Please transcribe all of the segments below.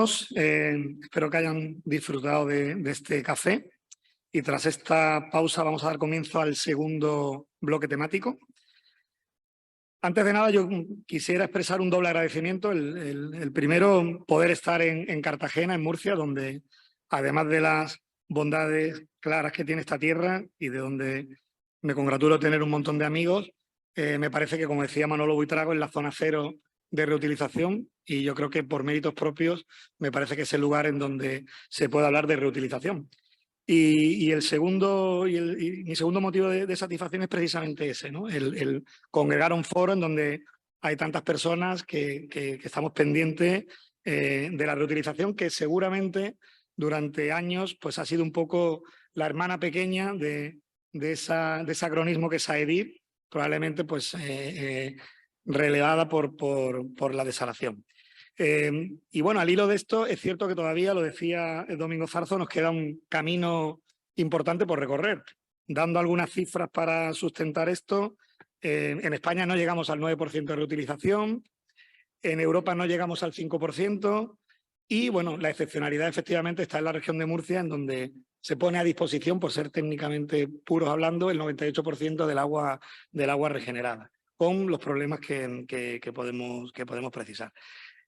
todos. Espero que hayan disfrutado de este café. Y tras esta pausa vamos a dar comienzo al segundo bloque temático. Antes de nada, yo quisiera expresar un doble agradecimiento. El primero, poder estar en Cartagena, en Murcia, donde además de las bondades claras que tiene esta tierra y de donde me congratulo tener un montón de amigos, me parece que, como decía Manolo Buitrago, es la zona cero de reutilización, y yo creo que por méritos propios me parece que es el lugar en donde se puede hablar de reutilización. Y mi segundo motivo de satisfacción es precisamente ese, ¿no? El congregar un foro en donde hay tantas personas que estamos pendientes de la reutilización, que seguramente durante años pues, ha sido un poco la hermana pequeña de ese acronismo que es AEDIR, probablemente pues, relevada por la desalación. Y bueno, al hilo de esto, es cierto que todavía, lo decía el Domingo Zarzo, nos queda un camino importante por recorrer. Dando algunas cifras para sustentar esto, en España no llegamos al 9% de reutilización, en Europa no llegamos al 5%, y bueno, la excepcionalidad efectivamente está en la región de Murcia, en donde se pone a disposición, por ser técnicamente puros hablando, el 98% del agua regenerada, con los problemas que podemos precisar.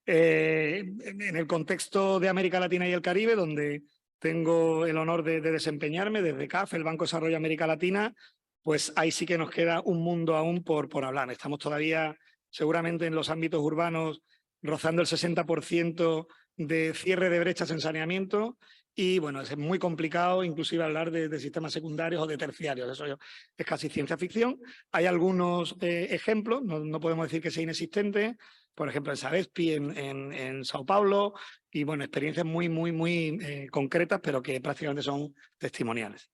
En el contexto de América Latina y el Caribe, donde tengo el honor de desempeñarme desde CAF, el Banco de Desarrollo de América Latina, pues ahí sí que nos queda un mundo aún por hablar. Estamos todavía seguramente en los ámbitos urbanos rozando el 60% de cierre de brechas en saneamiento, y bueno, es muy complicado inclusive hablar de sistemas secundarios o de terciarios. Eso es casi ciencia ficción. Hay algunos ejemplos, no podemos decir que sea inexistente. Por ejemplo, en Sabespi, en Sao Paulo, y bueno, experiencias muy concretas, pero que prácticamente son testimoniales.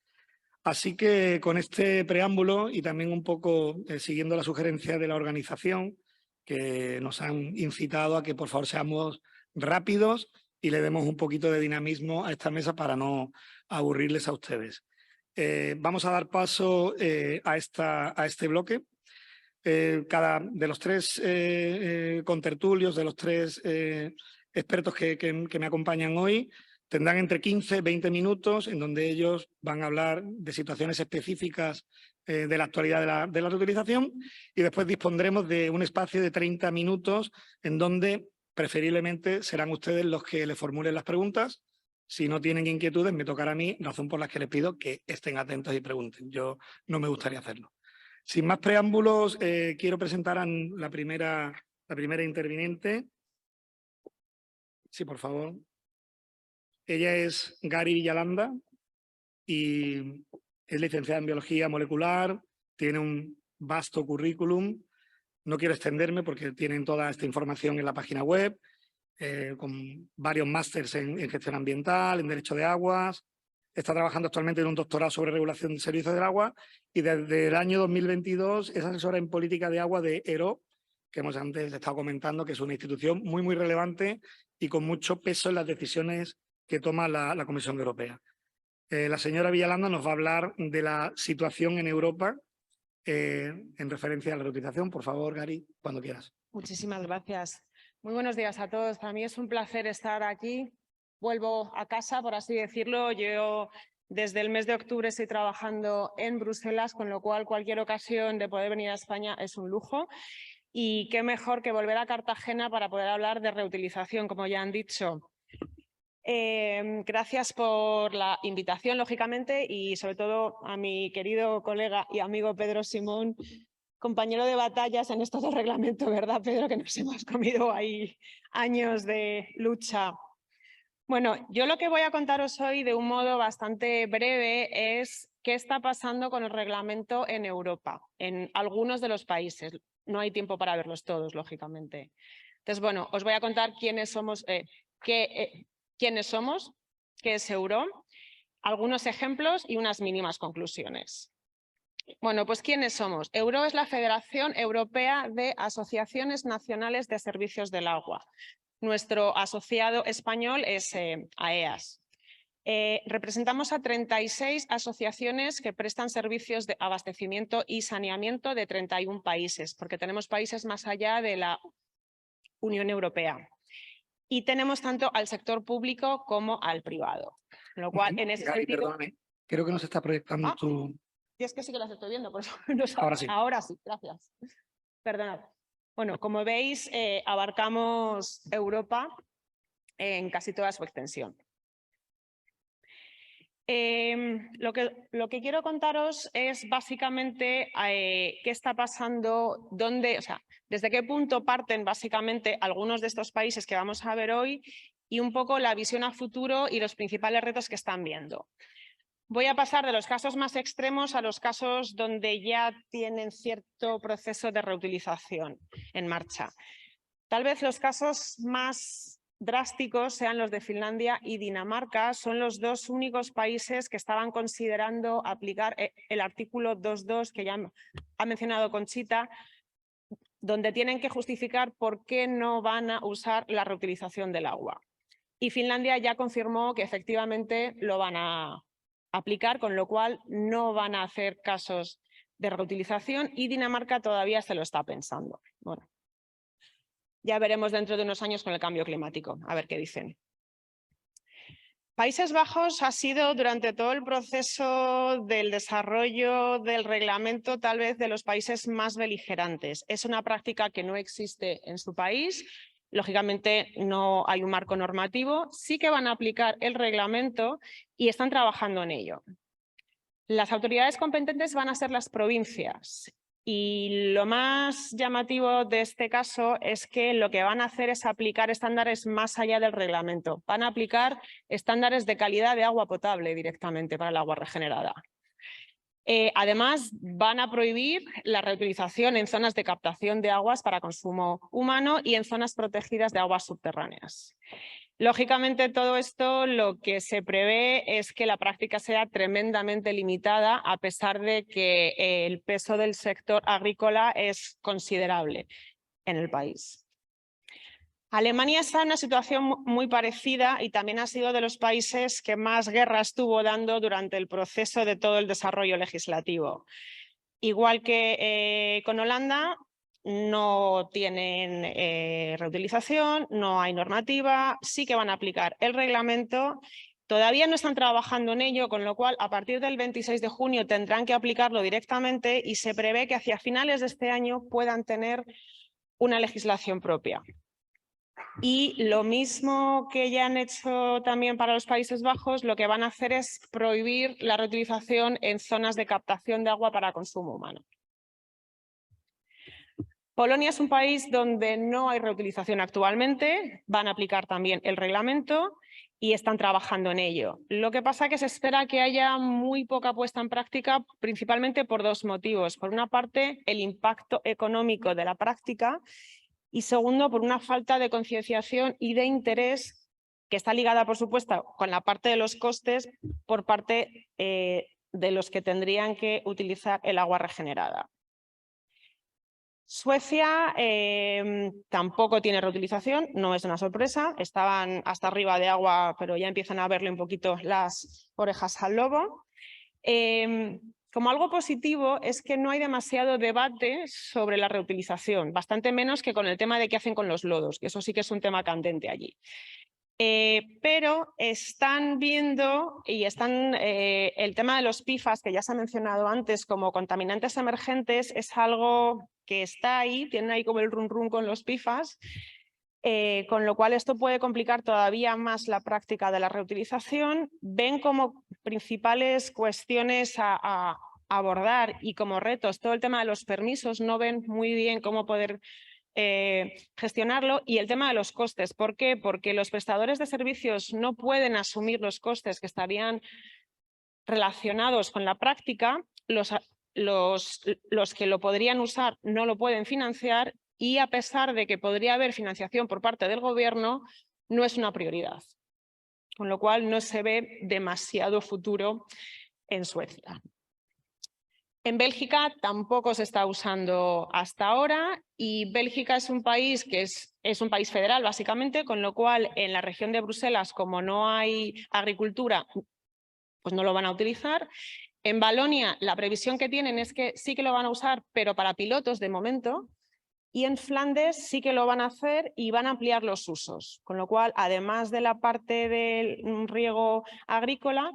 Así que con este preámbulo, y también un poco siguiendo la sugerencia de la organización, que nos han incitado a que por favor seamos rápidos y le demos un poquito de dinamismo a esta mesa para no aburrirles a ustedes. Vamos a dar paso a este bloque. Cada de los tres contertulios, de los tres expertos que me acompañan hoy, tendrán entre 15 y 20 minutos en donde ellos van a hablar de situaciones específicas de la actualidad de la reutilización, y después dispondremos de un espacio de 30 minutos en donde preferiblemente serán ustedes los que le formulen las preguntas. Si no tienen inquietudes, me tocará a mí, razón por la que les pido que estén atentos y pregunten. Yo no me gustaría hacerlo. Sin más preámbulos, quiero presentar a la primera interviniente. Sí, por favor. Ella es Gary Villalanda y es licenciada en Biología Molecular, tiene un vasto currículum. No quiero extenderme porque tienen toda esta información en la página web, con varios másters en gestión ambiental, en derecho de aguas. Está trabajando actualmente en un doctorado sobre regulación del servicio del agua, y desde el año 2022 es asesora en política de agua de ERO, que hemos antes estado comentando, que es una institución muy relevante y con mucho peso en las decisiones que toma la Comisión Europea. La señora Villalanda nos va a hablar de la situación en Europa en referencia a la reutilización. Por favor, Gary, cuando quieras. Muchísimas gracias. Muy buenos días a todos. Para mí es un placer estar aquí. Vuelvo a casa, por así decirlo. Yo desde el mes de octubre estoy trabajando en Bruselas, con lo cual cualquier ocasión de poder venir a España es un lujo. Y qué mejor que volver a Cartagena para poder hablar de reutilización, como ya han dicho. Gracias por la invitación, lógicamente, y sobre todo a mi querido colega y amigo Pedro Simón, compañero de batallas en esto del reglamento, ¿verdad, Pedro? Que nos hemos comido ahí años de lucha. Bueno, yo lo que voy a contaros hoy de un modo bastante breve es qué está pasando con el reglamento en Europa, en algunos de los países. No hay tiempo para verlos todos, lógicamente. Entonces, bueno, os voy a contar quiénes somos, qué es Euro, algunos ejemplos y unas mínimas conclusiones. Bueno, pues ¿quiénes somos? Euro es la Federación Europea de Asociaciones Nacionales de Servicios del Agua. Nuestro asociado español es AEAS. Representamos a 36 asociaciones que prestan servicios de abastecimiento y saneamiento de 31 países, porque tenemos países más allá de la Unión Europea. y tenemos tanto al sector público como al privado. Lo cual, en ese Gaby, sentido... perdóname, creo que no se está proyectando tu... Y es que sí que las estoy viendo, por eso Ahora sí. Ahora sí, gracias. Perdonad. Bueno, como veis, abarcamos Europa en casi toda su extensión. Lo que quiero contaros es básicamente qué está pasando, dónde, o sea, desde qué punto parten básicamente algunos de estos países que vamos a ver hoy y un poco la visión a futuro y los principales retos que están viendo. Voy a pasar de los casos más extremos a los casos donde ya tienen cierto proceso de reutilización en marcha. Tal vez los casos más drásticos sean los de Finlandia y Dinamarca. Son los dos únicos países que estaban considerando aplicar el artículo 2.2 que ya ha mencionado Conchita, donde tienen que justificar por qué no van a usar la reutilización del agua. Y Finlandia ya confirmó que efectivamente lo van a aplicar, con lo cual no van a hacer casos de reutilización y Dinamarca todavía se lo está pensando. Bueno, ya veremos dentro de unos años con el cambio climático, a ver qué dicen. Países Bajos ha sido durante todo el proceso del desarrollo del reglamento tal vez de los países más beligerantes. Es una práctica que no existe en su país. Lógicamente no hay un marco normativo, sí que van a aplicar el reglamento y están trabajando en ello. Las autoridades competentes van a ser las provincias y lo más llamativo de este caso es que lo que van a hacer es aplicar estándares más allá del reglamento. Van a aplicar estándares de calidad de agua potable directamente para el agua regenerada. Además, van a prohibir la reutilización en zonas de captación de aguas para consumo humano y en zonas protegidas de aguas subterráneas. Lógicamente, todo esto lo que se prevé es que la práctica sea tremendamente limitada, a pesar de que el peso del sector agrícola es considerable en el país. Alemania está en una situación muy parecida y también ha sido de los países que más guerra estuvo dando durante el proceso de todo el desarrollo legislativo. Igual que con Holanda, no tienen reutilización, no hay normativa, sí que van a aplicar el reglamento. Todavía no están trabajando en ello, con lo cual a partir del 26 de junio tendrán que aplicarlo directamente y se prevé que hacia finales de este año puedan tener una legislación propia. Y lo mismo que ya han hecho también para los Países Bajos, lo que van a hacer es prohibir la reutilización en zonas de captación de agua para consumo humano. Polonia es un país donde no hay reutilización actualmente, van a aplicar también el reglamento y están trabajando en ello. Lo que pasa es que se espera que haya muy poca puesta en práctica, principalmente por dos motivos. Por una parte, el impacto económico de la práctica y segundo, por una falta de concienciación y de interés que está ligada, por supuesto, con la parte de los costes por parte de los que tendrían que utilizar el agua regenerada. Suecia tampoco tiene reutilización, no es una sorpresa, estaban hasta arriba de agua, pero ya empiezan a verle un poquito las orejas al lobo. Como algo positivo es que no hay demasiado debate sobre la reutilización, bastante menos que con el tema de qué hacen con los lodos, que eso sí que es un tema candente allí. Pero están viendo y están el tema de los PFAS, que ya se ha mencionado antes como contaminantes emergentes, es algo que está ahí, tienen ahí como el run run con los PFAS, con lo cual esto puede complicar todavía más la práctica de la reutilización. Ven como principales cuestiones a abordar y como retos todo el tema de los permisos, no ven muy bien cómo poder gestionarlo, y el tema de los costes. ¿Por qué? Porque los prestadores de servicios no pueden asumir los costes que estarían relacionados con la práctica, los que lo podrían usar no lo pueden financiar y a pesar de que podría haber financiación por parte del gobierno, no es una prioridad. Con lo cual no se ve demasiado futuro en Suecia. En Bélgica tampoco se está usando hasta ahora y Bélgica es un país que es un país federal básicamente, con lo cual en la región de Bruselas, como no hay agricultura, pues no lo van a utilizar. En Valonia la previsión que tienen es que sí que lo van a usar, pero para pilotos de momento. Y en Flandes sí que lo van a hacer y van a ampliar los usos, con lo cual, además de la parte del riego agrícola,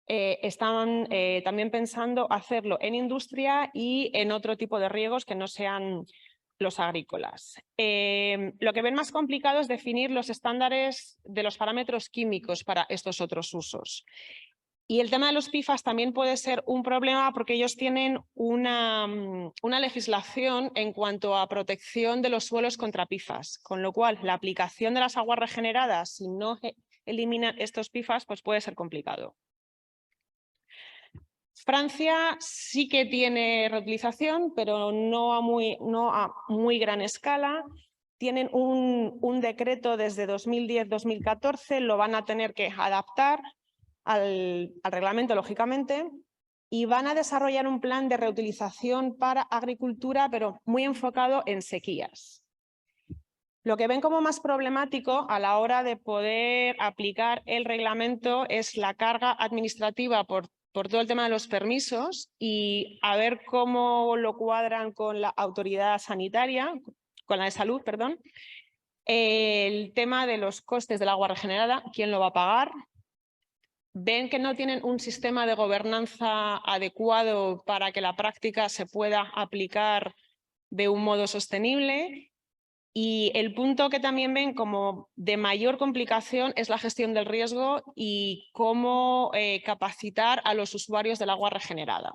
están también pensando hacerlo en industria y en otro tipo de riegos que no sean los agrícolas. Lo que ven más complicado es definir los estándares de los parámetros químicos para estos otros usos. Y el tema de los PFAS también puede ser un problema porque ellos tienen una legislación en cuanto a protección de los suelos contra PFAS, con lo cual la aplicación de las aguas regeneradas, si no eliminan estos PFAS, pues puede ser complicado. Francia sí que tiene reutilización, pero no a muy gran escala. Tienen un decreto desde 2010-2014, lo van a tener que adaptar al reglamento, lógicamente, y van a desarrollar un plan de reutilización para agricultura, pero muy enfocado en sequías. Lo que ven como más problemático a la hora de poder aplicar el reglamento es la carga administrativa por todo el tema de los permisos y a ver cómo lo cuadran con la autoridad sanitaria, con la de salud, perdón. El tema de los costes del agua regenerada, ¿quién lo va a pagar? Ven que no tienen un sistema de gobernanza adecuado para que la práctica se pueda aplicar de un modo sostenible. Y el punto que también ven como de mayor complicación es la gestión del riesgo y cómo capacitar a los usuarios del agua regenerada.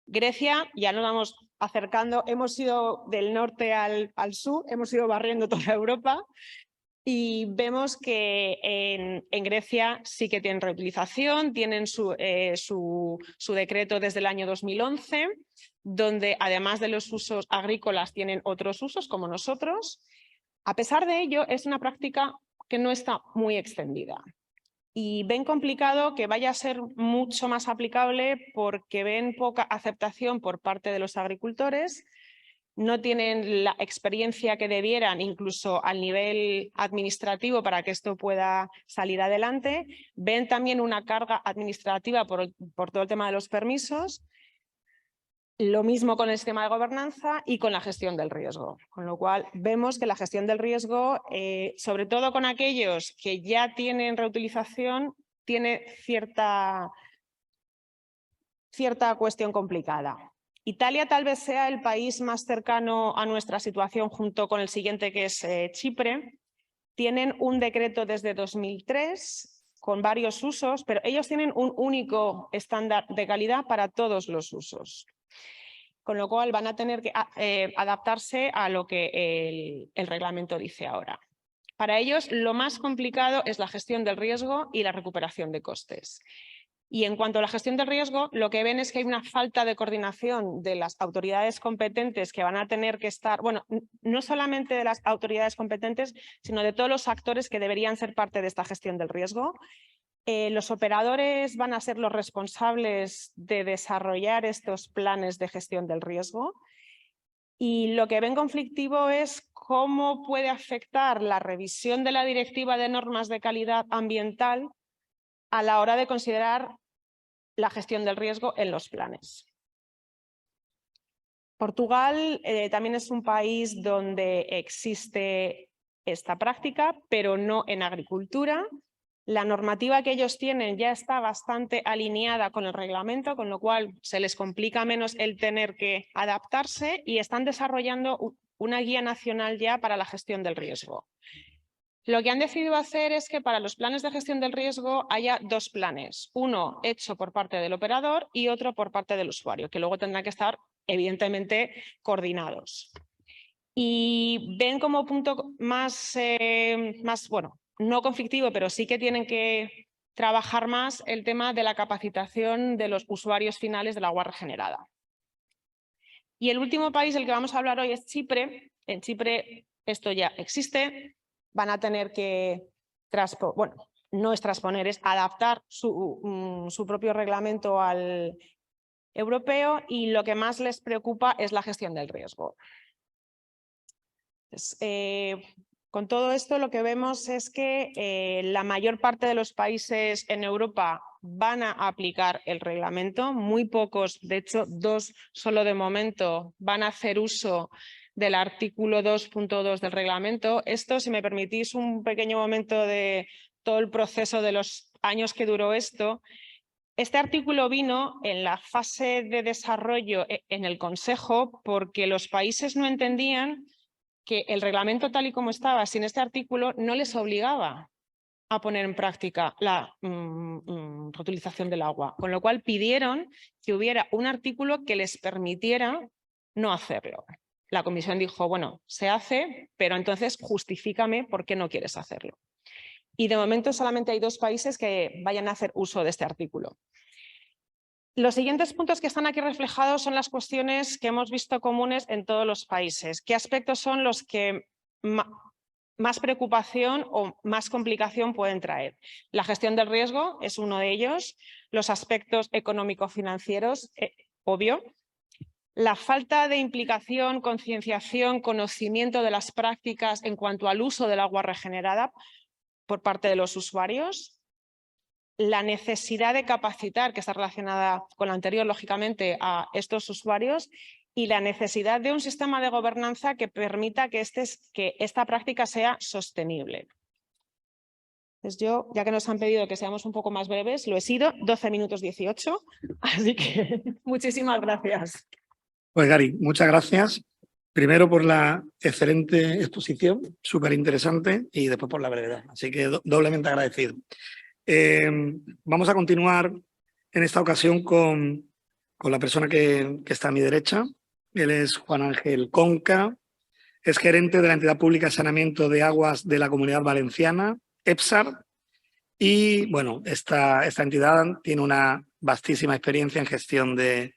Grecia, ya nos vamos acercando, hemos ido del norte al sur, hemos ido barriendo toda Europa. Y vemos que en Grecia sí que tienen reutilización, tienen su decreto desde el año 2011, donde además de los usos agrícolas tienen otros usos como nosotros. A pesar de ello, es una práctica que no está muy extendida. Y ven complicado que vaya a ser mucho más aplicable porque ven poca aceptación por parte de los agricultores. No tienen la experiencia que debieran, incluso al nivel administrativo, para que esto pueda salir adelante. Ven también una carga administrativa por todo el tema de los permisos. Lo mismo con el sistema de gobernanza y con la gestión del riesgo. Con lo cual, vemos que la gestión del riesgo, sobre todo con aquellos que ya tienen reutilización, tiene cierta cuestión complicada. Italia tal vez sea el país más cercano a nuestra situación junto con el siguiente, que es Chipre. Tienen un decreto desde 2003 con varios usos, pero ellos tienen un único estándar de calidad para todos los usos. Con lo cual van a tener que adaptarse a lo que el reglamento dice ahora. Para ellos lo más complicado es la gestión del riesgo y la recuperación de costes. Y en cuanto a la gestión del riesgo, lo que ven es que hay una falta de coordinación de las autoridades competentes que van a tener que estar, bueno, no solamente de las autoridades competentes, sino de todos los actores que deberían ser parte de esta gestión del riesgo. Los operadores van a ser los responsables de desarrollar estos planes de gestión del riesgo. Y lo que ven conflictivo es cómo puede afectar la revisión de la Directiva de Normas de Calidad Ambiental a la hora de considerar la gestión del riesgo en los planes. Portugal también es un país donde existe esta práctica, pero no en agricultura. La normativa que ellos tienen ya está bastante alineada con el reglamento, con lo cual se les complica menos el tener que adaptarse y están desarrollando una guía nacional ya para la gestión del riesgo. Lo que han decidido hacer es que para los planes de gestión del riesgo haya dos planes, uno hecho por parte del operador y otro por parte del usuario, que luego tendrán que estar evidentemente coordinados. Y ven como punto más bueno, no conflictivo, pero sí que tienen que trabajar más el tema de la capacitación de los usuarios finales del agua regenerada. Y el último país del que vamos a hablar hoy es Chipre. En Chipre esto ya existe. Van a tener que, bueno, no es transponer, es adaptar su propio reglamento al europeo y lo que más les preocupa es la gestión del riesgo. Entonces, Con todo esto lo que vemos es que la mayor parte de los países en Europa van a aplicar el reglamento, muy pocos, de hecho 2 solo de momento, van a hacer uso del artículo 2.2 del reglamento. Esto, si me permitís un pequeño momento de todo el proceso de los años que duró esto, este artículo vino en la fase de desarrollo en el Consejo porque los países no entendían que el reglamento tal y como estaba, sin este artículo, no les obligaba a poner en práctica la reutilización del agua, con lo cual pidieron que hubiera un artículo que les permitiera no hacerlo. La Comisión dijo, bueno, se hace, pero entonces justifícame por qué no quieres hacerlo. Y de momento solamente hay 2 países que vayan a hacer uso de este artículo. Los siguientes puntos que están aquí reflejados son las cuestiones que hemos visto comunes en todos los países. ¿Qué aspectos son los que más preocupación o más complicación pueden traer? La gestión del riesgo es uno de ellos, los aspectos económico-financieros, obvio. La falta de implicación, concienciación, conocimiento de las prácticas en cuanto al uso del agua regenerada por parte de los usuarios. La necesidad de capacitar, que está relacionada con la anterior, lógicamente, a estos usuarios, y la necesidad de un sistema de gobernanza que permita que esta práctica sea sostenible. Entonces yo, ya que nos han pedido que seamos un poco más breves, lo he sido, 12 minutos 18, así que muchísimas gracias. Pues Gary, muchas gracias. Primero por la excelente exposición, súper interesante, y después por la brevedad. Así que doblemente agradecido. Vamos a continuar en esta ocasión con la persona que está a mi derecha. Él es Juan Ángel Conca, es gerente de la Entidad Pública de Saneamiento de Aguas de la Comunidad Valenciana, EPSAR, y bueno, esta entidad tiene una vastísima experiencia en gestión de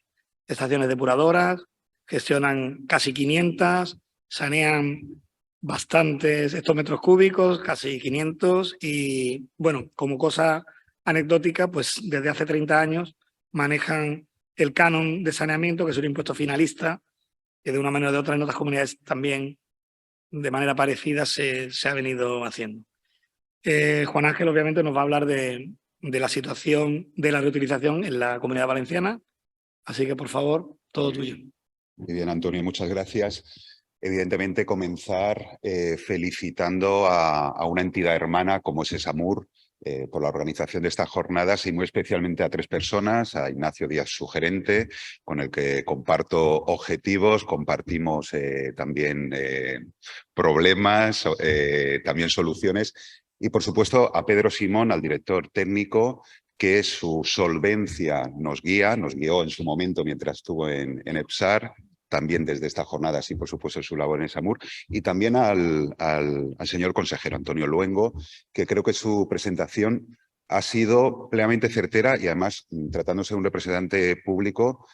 estaciones depuradoras, gestionan casi 500, sanean bastantes hectómetros cúbicos, casi 500, y bueno, como cosa anecdótica, pues desde hace 30 años manejan el canon de saneamiento, que es un impuesto finalista, que de una manera o de otra en otras comunidades también de manera parecida se ha venido haciendo. Juan Ángel obviamente nos va a hablar de la situación de la reutilización en la Comunidad Valenciana, así que por favor, todo tuyo. Muy bien, Antonio, muchas gracias. Evidentemente comenzar felicitando a una entidad hermana como es ESAMUR por la organización de estas jornadas y muy especialmente a 3 personas, a Ignacio Díaz, su gerente, con el que comparto objetivos, compartimos también problemas, también soluciones, y por supuesto a Pedro Simón, al director técnico, que su solvencia nos guió en su momento mientras estuvo en EPSAR, también desde esta jornada, y por supuesto su labor en ESAMUR, y también al señor consejero Antonio Luengo, que creo que su presentación ha sido plenamente certera y además, tratándose de un representante público,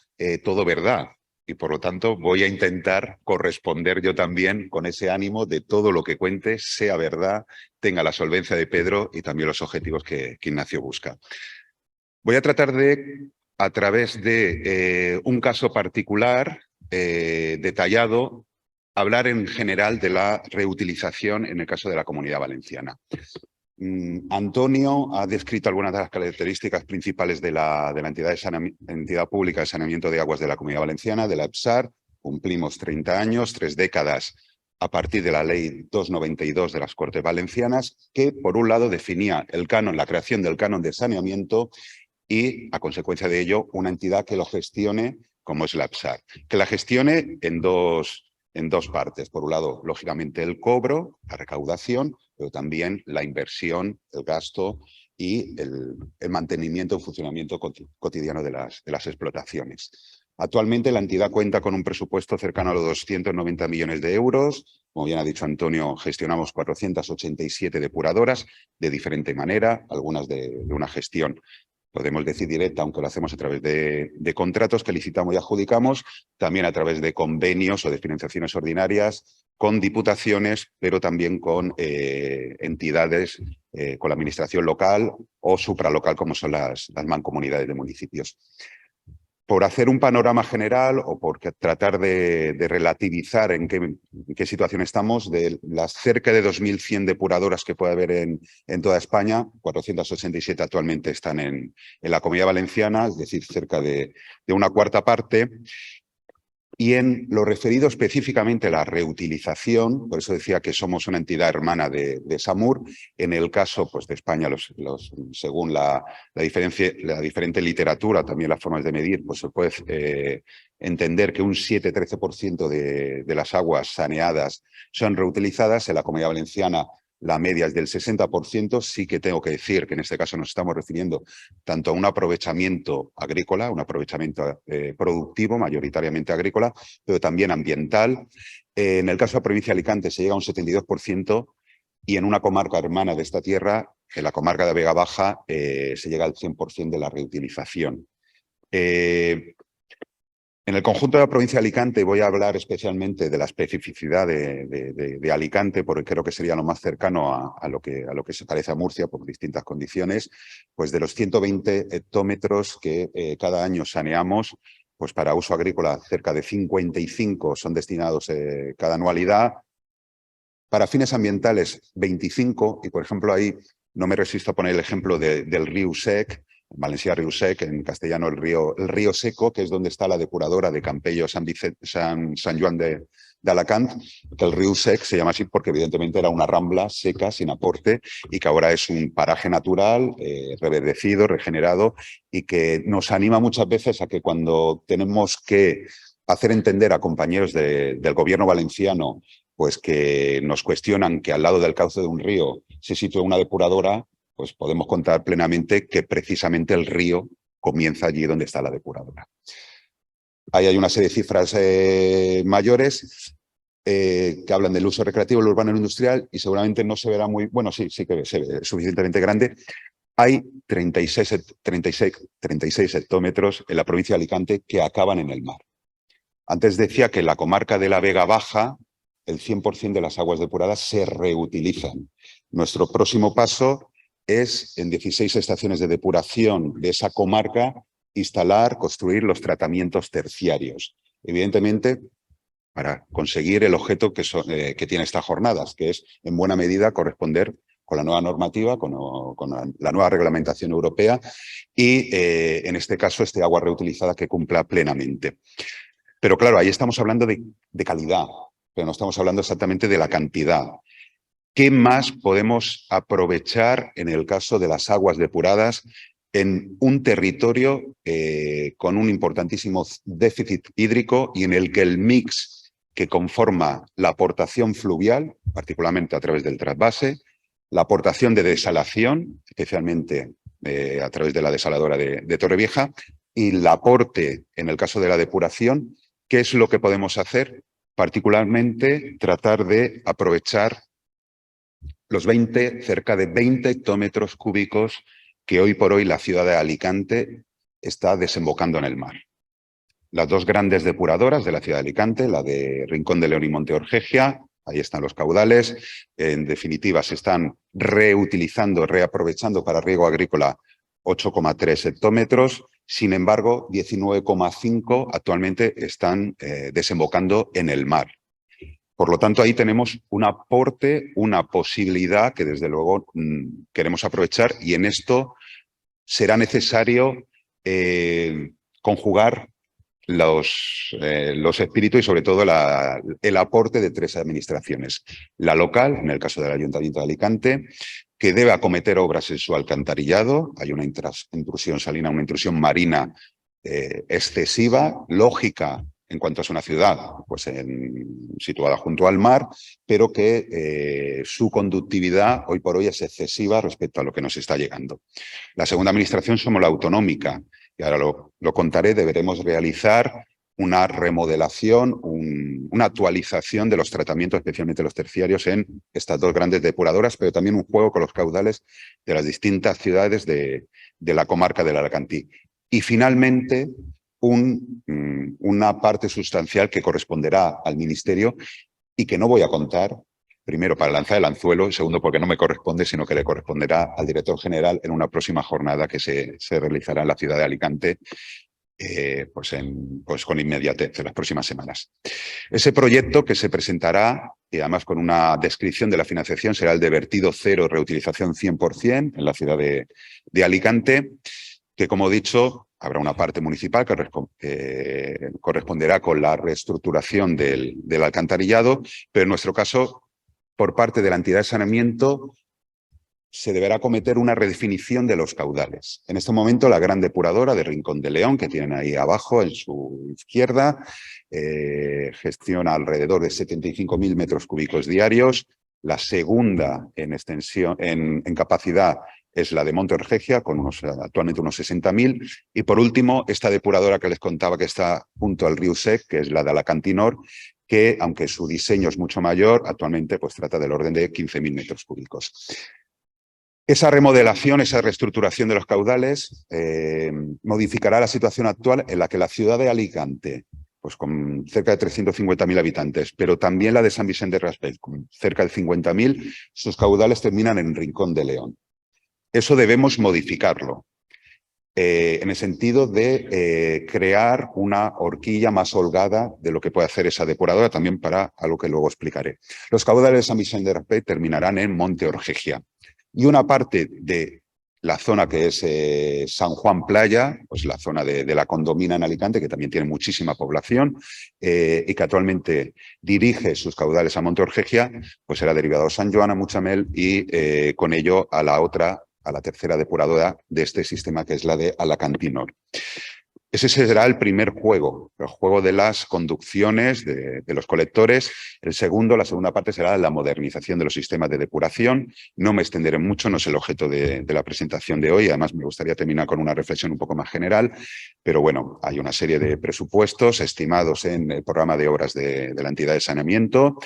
todo verdad. Y por lo tanto voy a intentar corresponder yo también con ese ánimo de todo lo que cuente sea verdad, tenga la solvencia de Pedro y también los objetivos que Ignacio busca. Voy a tratar de, a través de un caso particular, detallado, hablar en general de la reutilización en el caso de la Comunidad Valenciana. Antonio ha descrito algunas de las características principales de la entidad pública de saneamiento de aguas de la Comunidad Valenciana, de la EPSAR. Cumplimos 30 años, 3 décadas a partir de la Ley 292 de las Cortes Valencianas, que por un lado definía el canon, la creación del canon de saneamiento y, a consecuencia de ello, una entidad que lo gestione como es la EPSAR. Que la gestione en dos partes. Por un lado, lógicamente, el cobro, la recaudación, pero también la inversión, el gasto y el mantenimiento, el funcionamiento cotidiano de las explotaciones. Actualmente la entidad cuenta con un presupuesto cercano a los 290 millones de euros. Como bien ha dicho Antonio, gestionamos 487 depuradoras de diferente manera, algunas de una gestión, podemos decir directa, aunque lo hacemos a través de contratos que licitamos y adjudicamos, también a través de convenios o de financiaciones ordinarias con diputaciones, pero también con entidades, con la administración local o supralocal, como son las mancomunidades de municipios. Por hacer un panorama general o por tratar de relativizar en qué situación estamos, de las cerca de 2.100 depuradoras que puede haber en toda España, 487 actualmente están en la Comunidad Valenciana, es decir, cerca de una cuarta parte. Y en lo referido específicamente a la reutilización, por eso decía que somos una entidad hermana de SAMUR, en el caso pues, de España, según la diferente literatura, también las formas de medir, pues se puede entender que un 7-13% de las aguas saneadas son reutilizadas. En la Comunidad Valenciana la media es del 60%, sí que tengo que decir que en este caso nos estamos refiriendo tanto a un aprovechamiento agrícola, un aprovechamiento productivo, mayoritariamente agrícola, pero también ambiental. En el caso de la provincia de Alicante se llega a un 72% y en una comarca hermana de esta tierra, en la comarca de Vega Baja, se llega al 100% de la reutilización. En el conjunto de la provincia de Alicante voy a hablar especialmente de la especificidad de Alicante, porque creo que sería lo más cercano a lo que se parece a Murcia por distintas condiciones. Pues de los 120 hectómetros que cada año saneamos, pues para uso agrícola cerca de 55 son destinados cada anualidad. Para fines ambientales 25, y por ejemplo ahí no me resisto a poner el ejemplo del río Sec, en Valencia Riu Sec, en castellano el río Seco, que es donde está la depuradora de Campello San Joan de Alacant, que el río Sec se llama así porque evidentemente era una rambla seca, sin aporte, y que ahora es un paraje natural, reverdecido, regenerado, y que nos anima muchas veces a que cuando tenemos que hacer entender a compañeros del gobierno valenciano pues que nos cuestionan que al lado del cauce de un río se sitúe una depuradora, pues podemos contar plenamente que precisamente el río comienza allí donde está la depuradora. Ahí hay una serie de cifras mayores que hablan del uso recreativo, el urbano y el industrial, y seguramente no se verá muy... Bueno, sí que se ve suficientemente grande. Hay 36 hectómetros en la provincia de Alicante que acaban en el mar. Antes decía que en la comarca de la Vega Baja el 100% de las aguas depuradas se reutilizan. Nuestro próximo paso es, en 16 estaciones de depuración de esa comarca, construir los tratamientos terciarios. Evidentemente, para conseguir el objeto que tiene estas jornadas, que es, en buena medida, corresponder con la nueva normativa, con la nueva reglamentación europea y, en este caso, este agua reutilizada que cumpla plenamente. Pero claro, ahí estamos hablando de calidad, pero no estamos hablando exactamente de la cantidad. ¿Qué más podemos aprovechar en el caso de las aguas depuradas en un territorio con un importantísimo déficit hídrico y en el que el mix que conforma la aportación fluvial, particularmente a través del trasvase, la aportación de desalación, especialmente a través de la desaladora de Torrevieja, y el aporte, en el caso de la depuración, ¿qué es lo que podemos hacer? Particularmente tratar de aprovechar los cerca de 20 hectómetros cúbicos que hoy por hoy la ciudad de Alicante está desembocando en el mar. Las dos grandes depuradoras de la ciudad de Alicante, la de Rincón de León y Monte Orgegia, ahí están los caudales, en definitiva se están reutilizando, reaprovechando para riego agrícola 8,3 hectómetros, sin embargo 19,5 actualmente están desembocando en el mar. Por lo tanto, ahí tenemos un aporte, una posibilidad que desde luego queremos aprovechar, y en esto será necesario conjugar los espíritus y sobre todo el aporte de tres administraciones. La local, en el caso del Ayuntamiento de Alicante, que debe acometer obras en su alcantarillado. Hay una intrusión salina, una intrusión marina excesiva, lógica en cuanto es una ciudad pues situada junto al mar, pero que su conductividad hoy por hoy es excesiva respecto a lo que nos está llegando. La segunda administración somos la autonómica, y ahora lo contaré. Deberemos realizar una remodelación, una actualización de los tratamientos, especialmente los terciarios, en estas dos grandes depuradoras, pero también un juego con los caudales de las distintas ciudades de la comarca del Alacantí. Y finalmente, una parte sustancial que corresponderá al Ministerio y que no voy a contar, primero para lanzar el anzuelo, y segundo porque no me corresponde, sino que le corresponderá al director general en una próxima jornada que se realizará en la ciudad de Alicante, con inmediatez en las próximas semanas. Ese proyecto que se presentará, y además con una descripción de la financiación, será el de vertido cero, reutilización 100% en la ciudad de Alicante, que, como he dicho, habrá una parte municipal que corresponderá con la reestructuración del alcantarillado, pero en nuestro caso, por parte de la entidad de saneamiento, se deberá cometer una redefinición de los caudales. En este momento, la gran depuradora de Rincón de León, que tienen ahí abajo en su izquierda, gestiona alrededor de 75.000 metros cúbicos diarios. La segunda en extensión, en capacidad, es la de Monte Orgegia, con actualmente unos 60.000. Y por último, esta depuradora que les contaba que está junto al río Sec, que es la de Alacantinor, que, aunque su diseño es mucho mayor, actualmente pues trata del orden de 15.000 metros cúbicos. Esa remodelación, esa reestructuración de los caudales modificará la situación actual en la que la ciudad de Alicante, pues con cerca de 350.000 habitantes, pero también la de Sant Vicent del Raspeig, con cerca de 50.000, sus caudales terminan en Rincón de León. Eso debemos modificarlo, en el sentido de crear una horquilla más holgada de lo que puede hacer esa depuradora, también para algo que luego explicaré. Los caudales de Sant Vicent del Raspeig terminarán en Monte Orgegia. Y una parte de la zona que es San Juan Playa, pues la zona de la Condomina en Alicante, que también tiene muchísima población y que actualmente dirige sus caudales a Monte Orgegia, pues será derivado a San Joan, a Mutxamel y con ello a la tercera depuradora de este sistema, que es la de Alacantinor. Ese será el primer juego, el juego de las conducciones de los colectores. La segunda parte será la modernización de los sistemas de depuración. No me extenderé mucho, no es el objeto de la presentación de hoy. Además, me gustaría terminar con una reflexión un poco más general. Pero bueno, hay una serie de presupuestos estimados en el programa de obras de la entidad de saneamiento.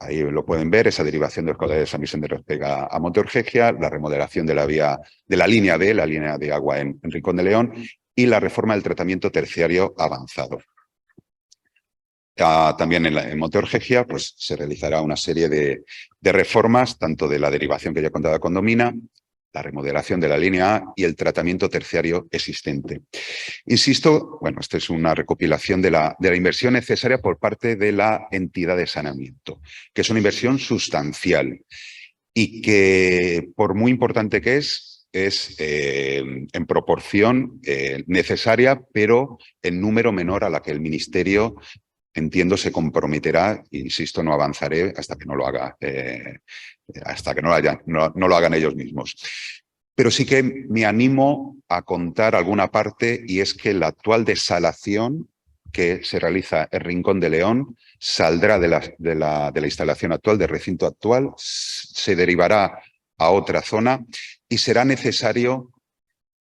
Ahí lo pueden ver, esa derivación de los caudales de Sant Vicent del Raspeig a Monte Orgegia, la remodelación de la línea B, la línea de agua en Rincón de León, y la reforma del tratamiento terciario avanzado. También en Monte Orgegia pues, se realizará una serie de reformas, tanto de la derivación que ya contaba Condomina, la remodelación de la línea A y el tratamiento terciario existente. Insisto, bueno, esta es una recopilación de la inversión necesaria por parte de la entidad de saneamiento, que es una inversión sustancial y que, por muy importante que es en proporción necesaria, pero en número menor a la que el Ministerio, entiendo, se comprometerá. Insisto, no avanzaré hasta que no lo haga, hasta que no lo hagan ellos mismos. Pero sí que me animo a contar alguna parte, y es que la actual desalación que se realiza en Rincón de León saldrá de la instalación actual, del recinto actual, se derivará a otra zona y será necesario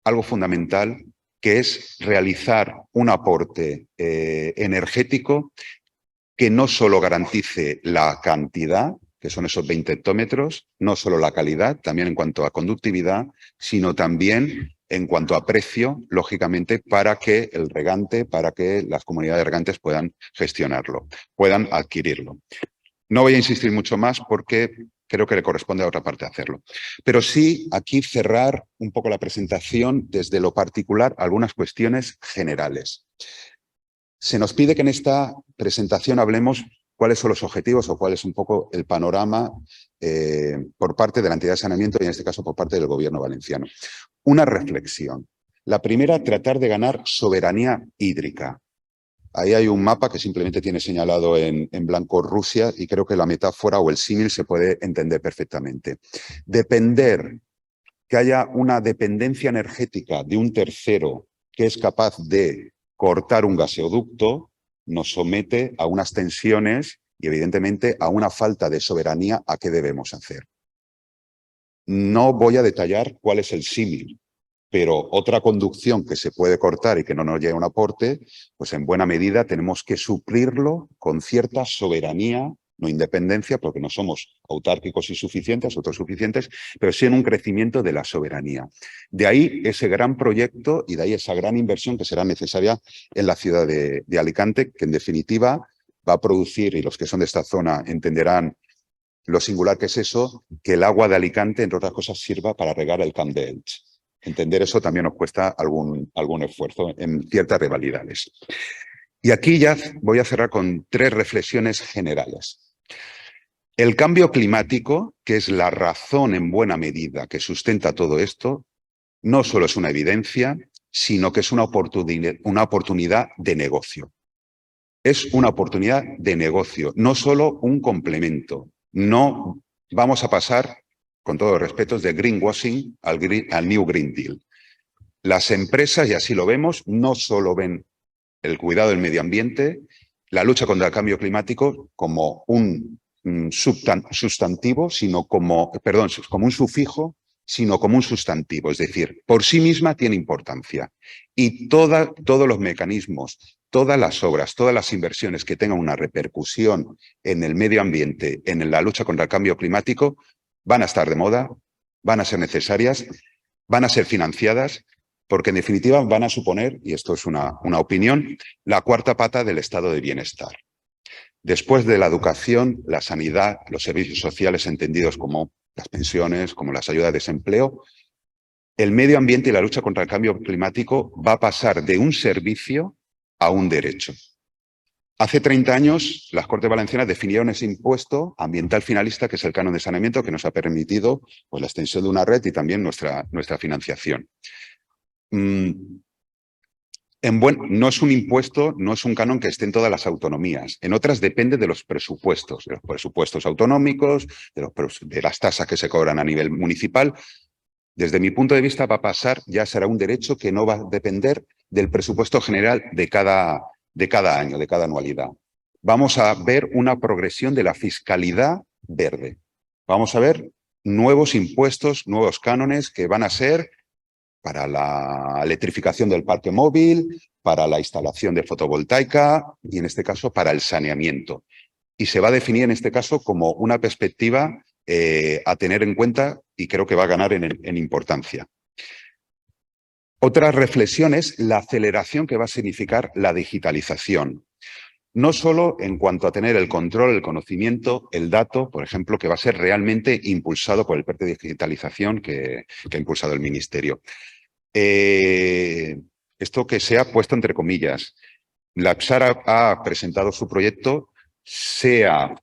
algo fundamental, que es realizar un aporte energético que no solo garantice la cantidad, que son esos 20 hectómetros, no solo la calidad, también en cuanto a conductividad, sino también en cuanto a precio, lógicamente, para que el regante, para que las comunidades regantes puedan gestionarlo, puedan adquirirlo. No voy a insistir mucho más porque creo que le corresponde a otra parte hacerlo. Pero sí aquí cerrar un poco la presentación desde lo particular, algunas cuestiones generales. Se nos pide que en esta presentación hablemos cuáles son los objetivos o cuál es un poco el panorama por parte de la entidad de saneamiento y en este caso por parte del gobierno valenciano. Una reflexión. La primera, tratar de ganar soberanía hídrica. Ahí hay un mapa que simplemente tiene señalado en blanco Rusia y creo que la metáfora o el símil se puede entender perfectamente. Depender, que haya una dependencia energética de un tercero que es capaz de cortar un gaseoducto, nos somete a unas tensiones y evidentemente a una falta de soberanía a qué debemos hacer. No voy a detallar cuál es el símil, pero otra conducción que se puede cortar y que no nos lleve un aporte, pues en buena medida tenemos que suplirlo con cierta soberanía, no independencia, porque no somos autárquicos y suficientes, autosuficientes, pero sí en un crecimiento de la soberanía. De ahí ese gran proyecto y de ahí esa gran inversión que será necesaria en la ciudad de Alicante, que en definitiva va a producir, y los que son de esta zona entenderán lo singular que es eso, que el agua de Alicante, entre otras cosas, sirva para regar el Camp de Elx. Entender eso también nos cuesta algún esfuerzo en ciertas rivalidades. Y aquí ya voy a cerrar con 3 reflexiones generales. El cambio climático, que es la razón en buena medida que sustenta todo esto, no solo es una evidencia, sino que es una oportunidad de negocio. Es una oportunidad de negocio, no solo un complemento. No vamos a pasar, con todos los respetos, de greenwashing al New Green Deal. Las empresas, y así lo vemos, no solo ven el cuidado del medio ambiente, la lucha contra el cambio climático como un sustantivo, sino como un sufijo, sino como un sustantivo. Es decir, por sí misma tiene importancia. Y todos los mecanismos, todas las obras, todas las inversiones que tengan una repercusión en el medio ambiente, en la lucha contra el cambio climático, van a estar de moda, van a ser necesarias, van a ser financiadas, porque en definitiva van a suponer, y esto es una opinión, la cuarta pata del estado de bienestar. Después de la educación, la sanidad, los servicios sociales entendidos como las pensiones, como las ayudas de desempleo, el medio ambiente y la lucha contra el cambio climático va a pasar de un servicio a un derecho. Hace 30 años, las Cortes Valencianas definieron ese impuesto ambiental finalista, que es el canon de saneamiento, que nos ha permitido pues, la extensión de una red y también nuestra financiación. No es un impuesto, no es un canon que esté en todas las autonomías. En otras depende de los presupuestos autonómicos, de las tasas que se cobran a nivel municipal. Desde mi punto de vista va a pasar, ya será un derecho que no va a depender del presupuesto general de cada año, de cada anualidad. Vamos a ver una progresión de la fiscalidad verde. Vamos a ver nuevos impuestos, nuevos cánones que van a ser para la electrificación del parque móvil, para la instalación de fotovoltaica y, en este caso, para el saneamiento. Y se va a definir, en este caso, como una perspectiva a tener en cuenta y creo que va a ganar en importancia. Otra reflexión es la aceleración que va a significar la digitalización. No solo en cuanto a tener el control, el conocimiento, el dato, por ejemplo, que va a ser realmente impulsado por el PERTE de digitalización que ha impulsado el Ministerio. Esto que se ha puesto entre comillas. La PSAR ha presentado su proyecto, sea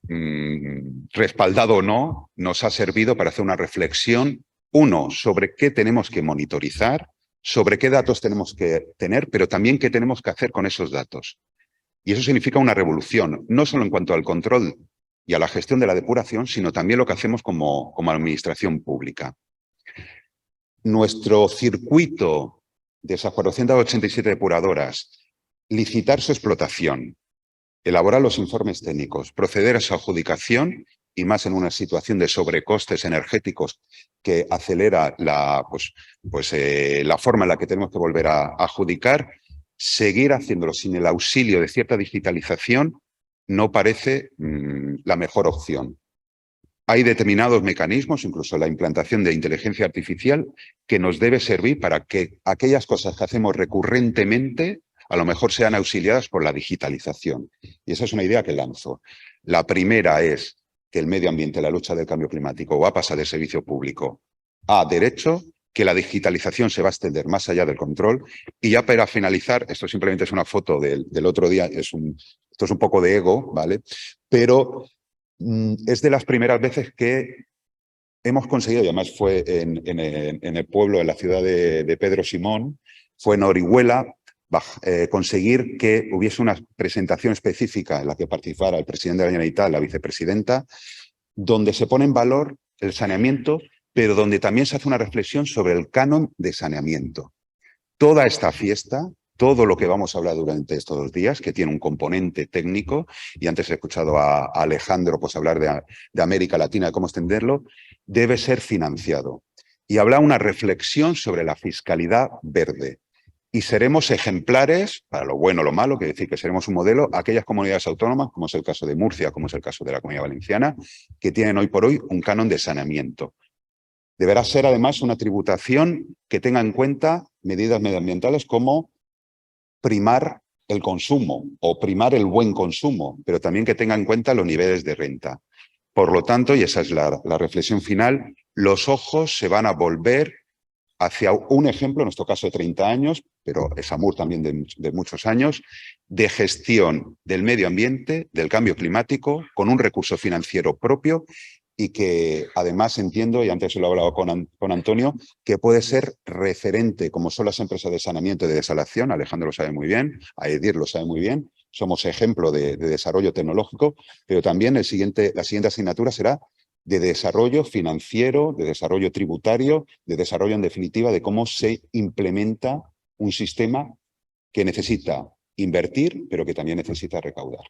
respaldado o no, nos ha servido para hacer una reflexión, uno, sobre qué tenemos que monitorizar, sobre qué datos tenemos que tener, pero también qué tenemos que hacer con esos datos. Y eso significa una revolución, no solo en cuanto al control y a la gestión de la depuración, sino también lo que hacemos como administración pública. Nuestro circuito de esas 487 depuradoras, licitar su explotación, elaborar los informes técnicos, proceder a su adjudicación y más en una situación de sobrecostes energéticos que acelera la forma en la que tenemos que volver a adjudicar, seguir haciéndolo sin el auxilio de cierta digitalización no parece la mejor opción. Hay determinados mecanismos, incluso la implantación de inteligencia artificial, que nos debe servir para que aquellas cosas que hacemos recurrentemente a lo mejor sean auxiliadas por la digitalización. Y esa es una idea que lanzo. La primera es que el medio ambiente, la lucha del cambio climático va a pasar de servicio público a derecho, que la digitalización se va a extender más allá del control. Y ya para finalizar, esto simplemente es una foto del otro día, esto es un poco de ego, ¿vale? Pero es de las primeras veces que hemos conseguido, y además fue en el pueblo, en la ciudad de Pedro Simón, fue en Orihuela, conseguir que hubiese una presentación específica en la que participara el presidente de la Generalitat, la vicepresidenta, donde se pone en valor el saneamiento, pero donde también se hace una reflexión sobre el canon de saneamiento. Toda esta fiesta, todo lo que vamos a hablar durante estos 2 días, que tiene un componente técnico, y antes he escuchado a Alejandro pues, hablar de América Latina, de cómo extenderlo, debe ser financiado. Y habrá una reflexión sobre la fiscalidad verde. Y seremos ejemplares, para lo bueno o lo malo, quiere decir que seremos un modelo, a aquellas comunidades autónomas, como es el caso de Murcia, como es el caso de la Comunidad Valenciana, que tienen hoy por hoy un canon de saneamiento. Deberá ser además una tributación que tenga en cuenta medidas medioambientales como primar el consumo o primar el buen consumo, pero también que tenga en cuenta los niveles de renta. Por lo tanto, y esa es la reflexión final, los ojos se van a volver hacia un ejemplo, en nuestro caso de 30 años, pero Esamur también de muchos años, de gestión del medio ambiente, del cambio climático, con un recurso financiero propio y que además entiendo, y antes lo he hablado con Antonio, que puede ser referente, como son las empresas de saneamiento y de desalación. Alejandro lo sabe muy bien, Aedir lo sabe muy bien, somos ejemplo de desarrollo tecnológico, pero también la siguiente asignatura será de desarrollo financiero, de desarrollo tributario, de desarrollo en definitiva de cómo se implementa un sistema que necesita invertir, pero que también necesita recaudar.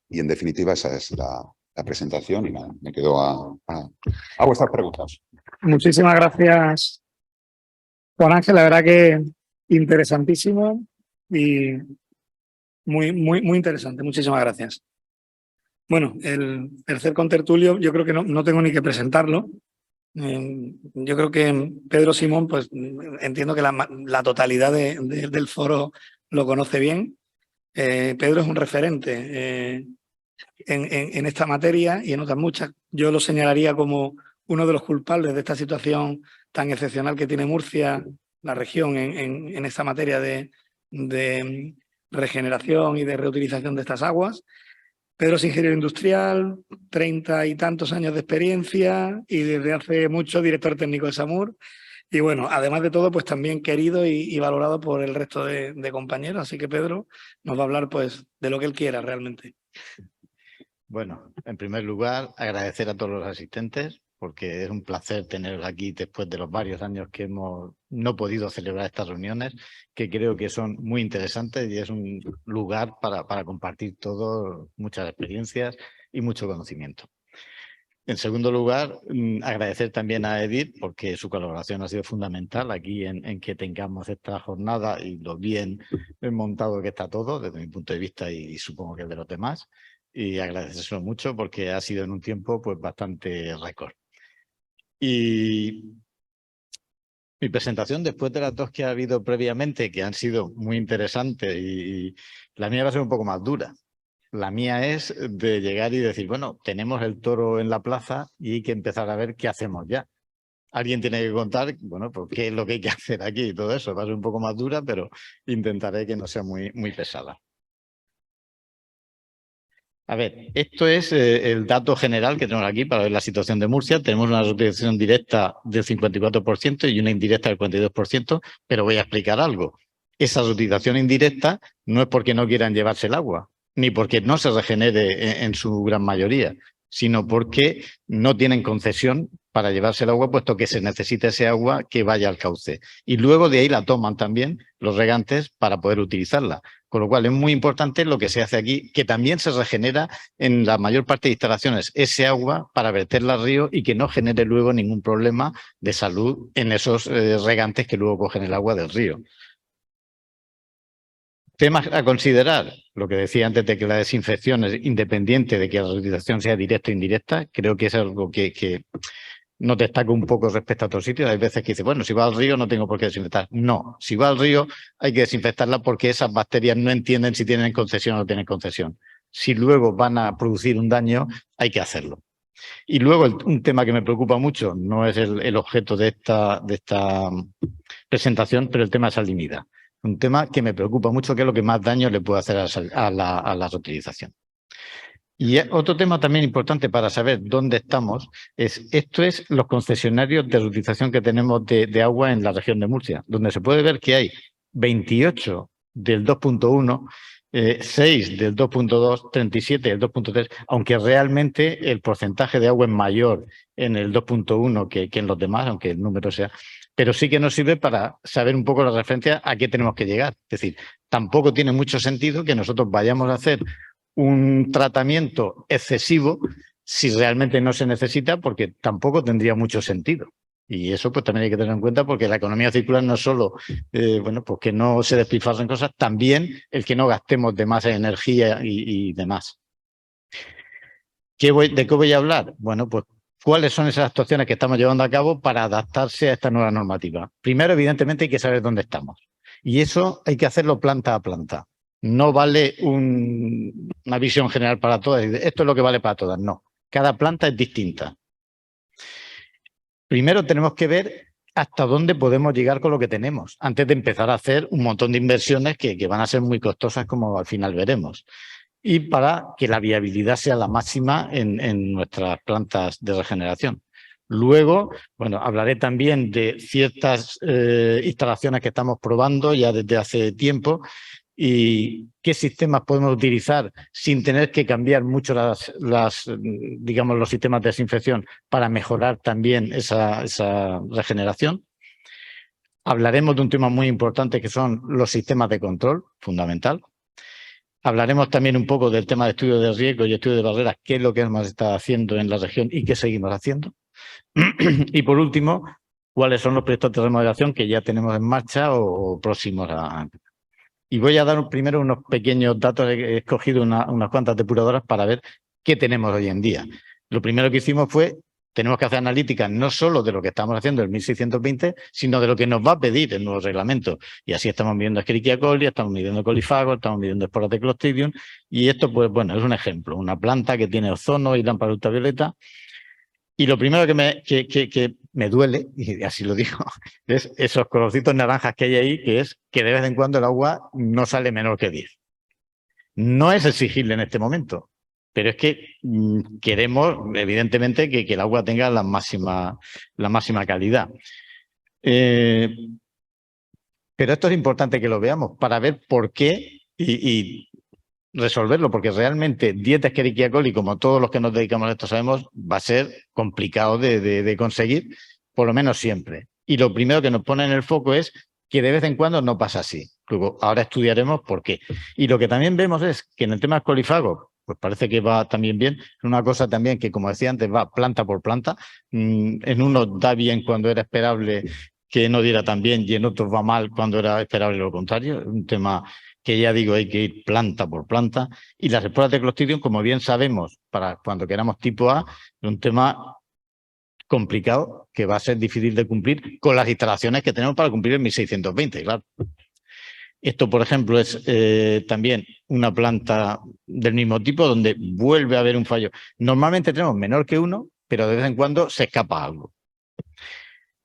Y en definitiva esa es la presentación y nada, me quedo a vuestras preguntas. Muchísimas gracias, Juan Ángel. La verdad que interesantísimo y muy interesante. Muchísimas gracias. Bueno, el tercer contertulio yo creo que no tengo ni que presentarlo. Yo creo que Pedro Simón, pues entiendo que la totalidad del foro lo conoce bien. Pedro es un referente en esta materia y en otras muchas. Yo lo señalaría como uno de los culpables de esta situación tan excepcional que tiene Murcia, la región, en esta materia de regeneración y de reutilización de estas aguas. Pedro es ingeniero industrial, 30 y tantos años de experiencia y desde hace mucho director técnico de Samur. Y bueno, además de todo, pues también querido y valorado por el resto de compañeros. Así que Pedro nos va a hablar pues de lo que él quiera realmente. Bueno, en primer lugar, agradecer a todos los asistentes, porque es un placer tenerlos aquí después de los varios años que hemos no podido celebrar estas reuniones, que creo que son muy interesantes y es un lugar para compartir todos muchas experiencias y mucho conocimiento. En segundo lugar, agradecer también a Edith, porque su colaboración ha sido fundamental aquí en que tengamos esta jornada y lo bien montado que está todo, desde mi punto de vista y supongo que el de los demás. Y agradecérselo mucho porque ha sido en un tiempo pues bastante récord. Y mi presentación, después de las dos que ha habido previamente, que han sido muy interesantes, y la mía va a ser un poco más dura. La mía es de llegar y decir, bueno, tenemos el toro en la plaza y hay que empezar a ver qué hacemos ya. Alguien tiene que contar, bueno, pues qué es lo que hay que hacer aquí y todo eso. Va a ser un poco más dura, pero intentaré que no sea muy pesada. A ver, esto es el dato general que tenemos aquí para ver la situación de Murcia. Tenemos una reutilización directa del 54% y una indirecta del 42%, pero voy a explicar algo. Esa reutilización indirecta no es porque no quieran llevarse el agua, ni porque no se regenere en su gran mayoría, sino porque no tienen concesión para llevarse el agua, puesto que se necesita ese agua que vaya al cauce. Y luego de ahí la toman también los regantes para poder utilizarla. Con lo cual es muy importante lo que se hace aquí, que también se regenera en la mayor parte de instalaciones ese agua para verterla al río y que no genere luego ningún problema de salud en esos regantes que luego cogen el agua del río. Temas a considerar, lo que decía antes de que la desinfección es independiente de que la reutilización sea directa o indirecta, creo que es algo que nos destaca un poco respecto a otros sitios. Hay veces que dice, bueno, si va al río no tengo por qué desinfectar. No, si va al río hay que desinfectarla porque esas bacterias no entienden si tienen concesión o no tienen concesión. Si luego van a producir un daño, hay que hacerlo. Y luego un tema que me preocupa mucho, no es el objeto de esta presentación, pero el tema de salinidad. Un tema que me preocupa mucho, que es lo que más daño le puede hacer a la reutilización. Y otro tema también importante para saber dónde estamos esto es los concesionarios de reutilización que tenemos de agua en la región de Murcia, donde se puede ver que hay 28 del 2.1, 6 del 2.2, 37 del 2.3, aunque realmente el porcentaje de agua es mayor en el 2.1 que en los demás, aunque el número sea, pero sí que nos sirve para saber un poco la referencia a qué tenemos que llegar. Es decir, tampoco tiene mucho sentido que nosotros vayamos a hacer un tratamiento excesivo si realmente no se necesita, porque tampoco tendría mucho sentido. Y eso pues también hay que tener en cuenta, porque la economía circular no es solo bueno, pues que no se despilfarren cosas, también el que no gastemos de más energía y demás. ¿De qué voy a hablar? Bueno, pues ¿cuáles son esas actuaciones que estamos llevando a cabo para adaptarse a esta nueva normativa? Primero, evidentemente, hay que saber dónde estamos. Y eso hay que hacerlo planta a planta. No vale una visión general para todas. Esto es lo que vale para todas. No. Cada planta es distinta. Primero tenemos que ver hasta dónde podemos llegar con lo que tenemos, antes de empezar a hacer un montón de inversiones que van a ser muy costosas, como al final veremos. Y para que la viabilidad sea la máxima en nuestras plantas de regeneración. Luego, bueno, hablaré también de ciertas instalaciones que estamos probando ya desde hace tiempo y qué sistemas podemos utilizar sin tener que cambiar mucho digamos, los sistemas de desinfección para mejorar también esa regeneración. Hablaremos de un tema muy importante que son los sistemas de control, fundamental. Hablaremos también un poco del tema de estudio de riesgo y estudio de barreras, qué es lo que hemos estado haciendo en la región y qué seguimos haciendo. Y por último, cuáles son los proyectos de remodelación que ya tenemos en marcha o próximos a... Y voy a dar primero unos pequeños datos, he escogido unas cuantas depuradoras para ver qué tenemos hoy en día. Lo primero que hicimos fue, tenemos que hacer analíticas no solo de lo que estamos haciendo el 1620, sino de lo que nos va a pedir el nuevo reglamento. Y así estamos midiendo Escherichia coli, estamos midiendo colifagos, estamos midiendo esporas de Clostridium. Y esto, pues bueno, es un ejemplo, una planta que tiene ozono y lámpara ultravioleta. Y lo primero que me duele, y así lo digo, es esos colorcitos naranjas que hay ahí, que es que de vez en cuando el agua no sale menor que 10. No es exigible en este momento, pero es que queremos, evidentemente, que el agua tenga la máxima calidad. Pero esto es importante que lo veamos para ver por qué y resolverlo, porque realmente dieta Escherichia coli, como todos los que nos dedicamos a esto sabemos, va a ser complicado de conseguir, por lo menos siempre. Y lo primero que nos pone en el foco es que de vez en cuando no pasa así. Luego, ahora estudiaremos por qué. Y lo que también vemos es que en el tema colifagos, pues parece que va también bien. Es una cosa también que, como decía antes, va planta por planta. En uno da bien cuando era esperable que no diera tan bien y en otros va mal cuando era esperable lo contrario. Es un tema que ya digo, hay que ir planta por planta. Y las esporas de Clostridium, como bien sabemos, para cuando queramos tipo A, es un tema complicado que va a ser difícil de cumplir con las instalaciones que tenemos para cumplir el 1620, claro. Esto, por ejemplo, es también una planta del mismo tipo donde vuelve a haber un fallo. Normalmente tenemos menor que 1, pero de vez en cuando se escapa algo.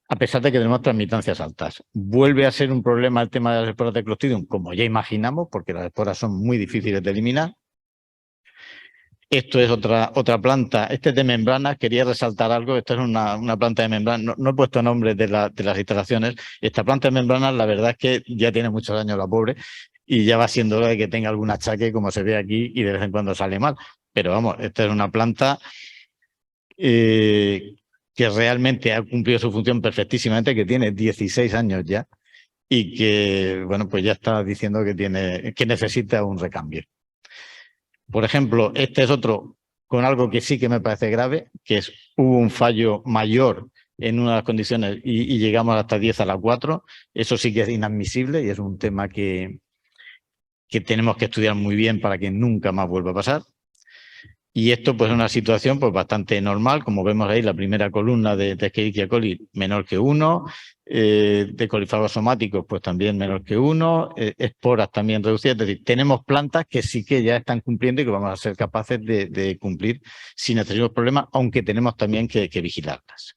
A pesar de que tenemos transmitancias altas. Vuelve a ser un problema el tema de las esporas de Clostridium, como ya imaginamos, porque las esporas son muy difíciles de eliminar. Esto es otra planta, este es de membranas, quería resaltar algo, esto es una planta de membranas, no he puesto nombres de las instalaciones. Esta planta de membranas, la verdad es que ya tiene muchos años la pobre y ya va siendo hora de que tenga algún achaque, como se ve aquí, y de vez en cuando sale mal. Pero vamos, esta es una planta que realmente ha cumplido su función perfectísimamente, que tiene 16 años ya y que, bueno, pues ya está diciendo que necesita un recambio. Por ejemplo, este es otro con algo que sí que me parece grave, que es hubo un fallo mayor en unas condiciones y llegamos hasta 10 a la 4. Eso sí que es inadmisible y es un tema que tenemos que estudiar muy bien para que nunca más vuelva a pasar. Y esto pues es una situación pues bastante normal, como vemos ahí la primera columna de Escherichia coli menor que 1, de colifagos somáticos pues también menor que 1, esporas también reducidas. Es decir, tenemos plantas que sí que ya están cumpliendo y que vamos a ser capaces de cumplir sin excesivos problemas, aunque tenemos también que vigilarlas.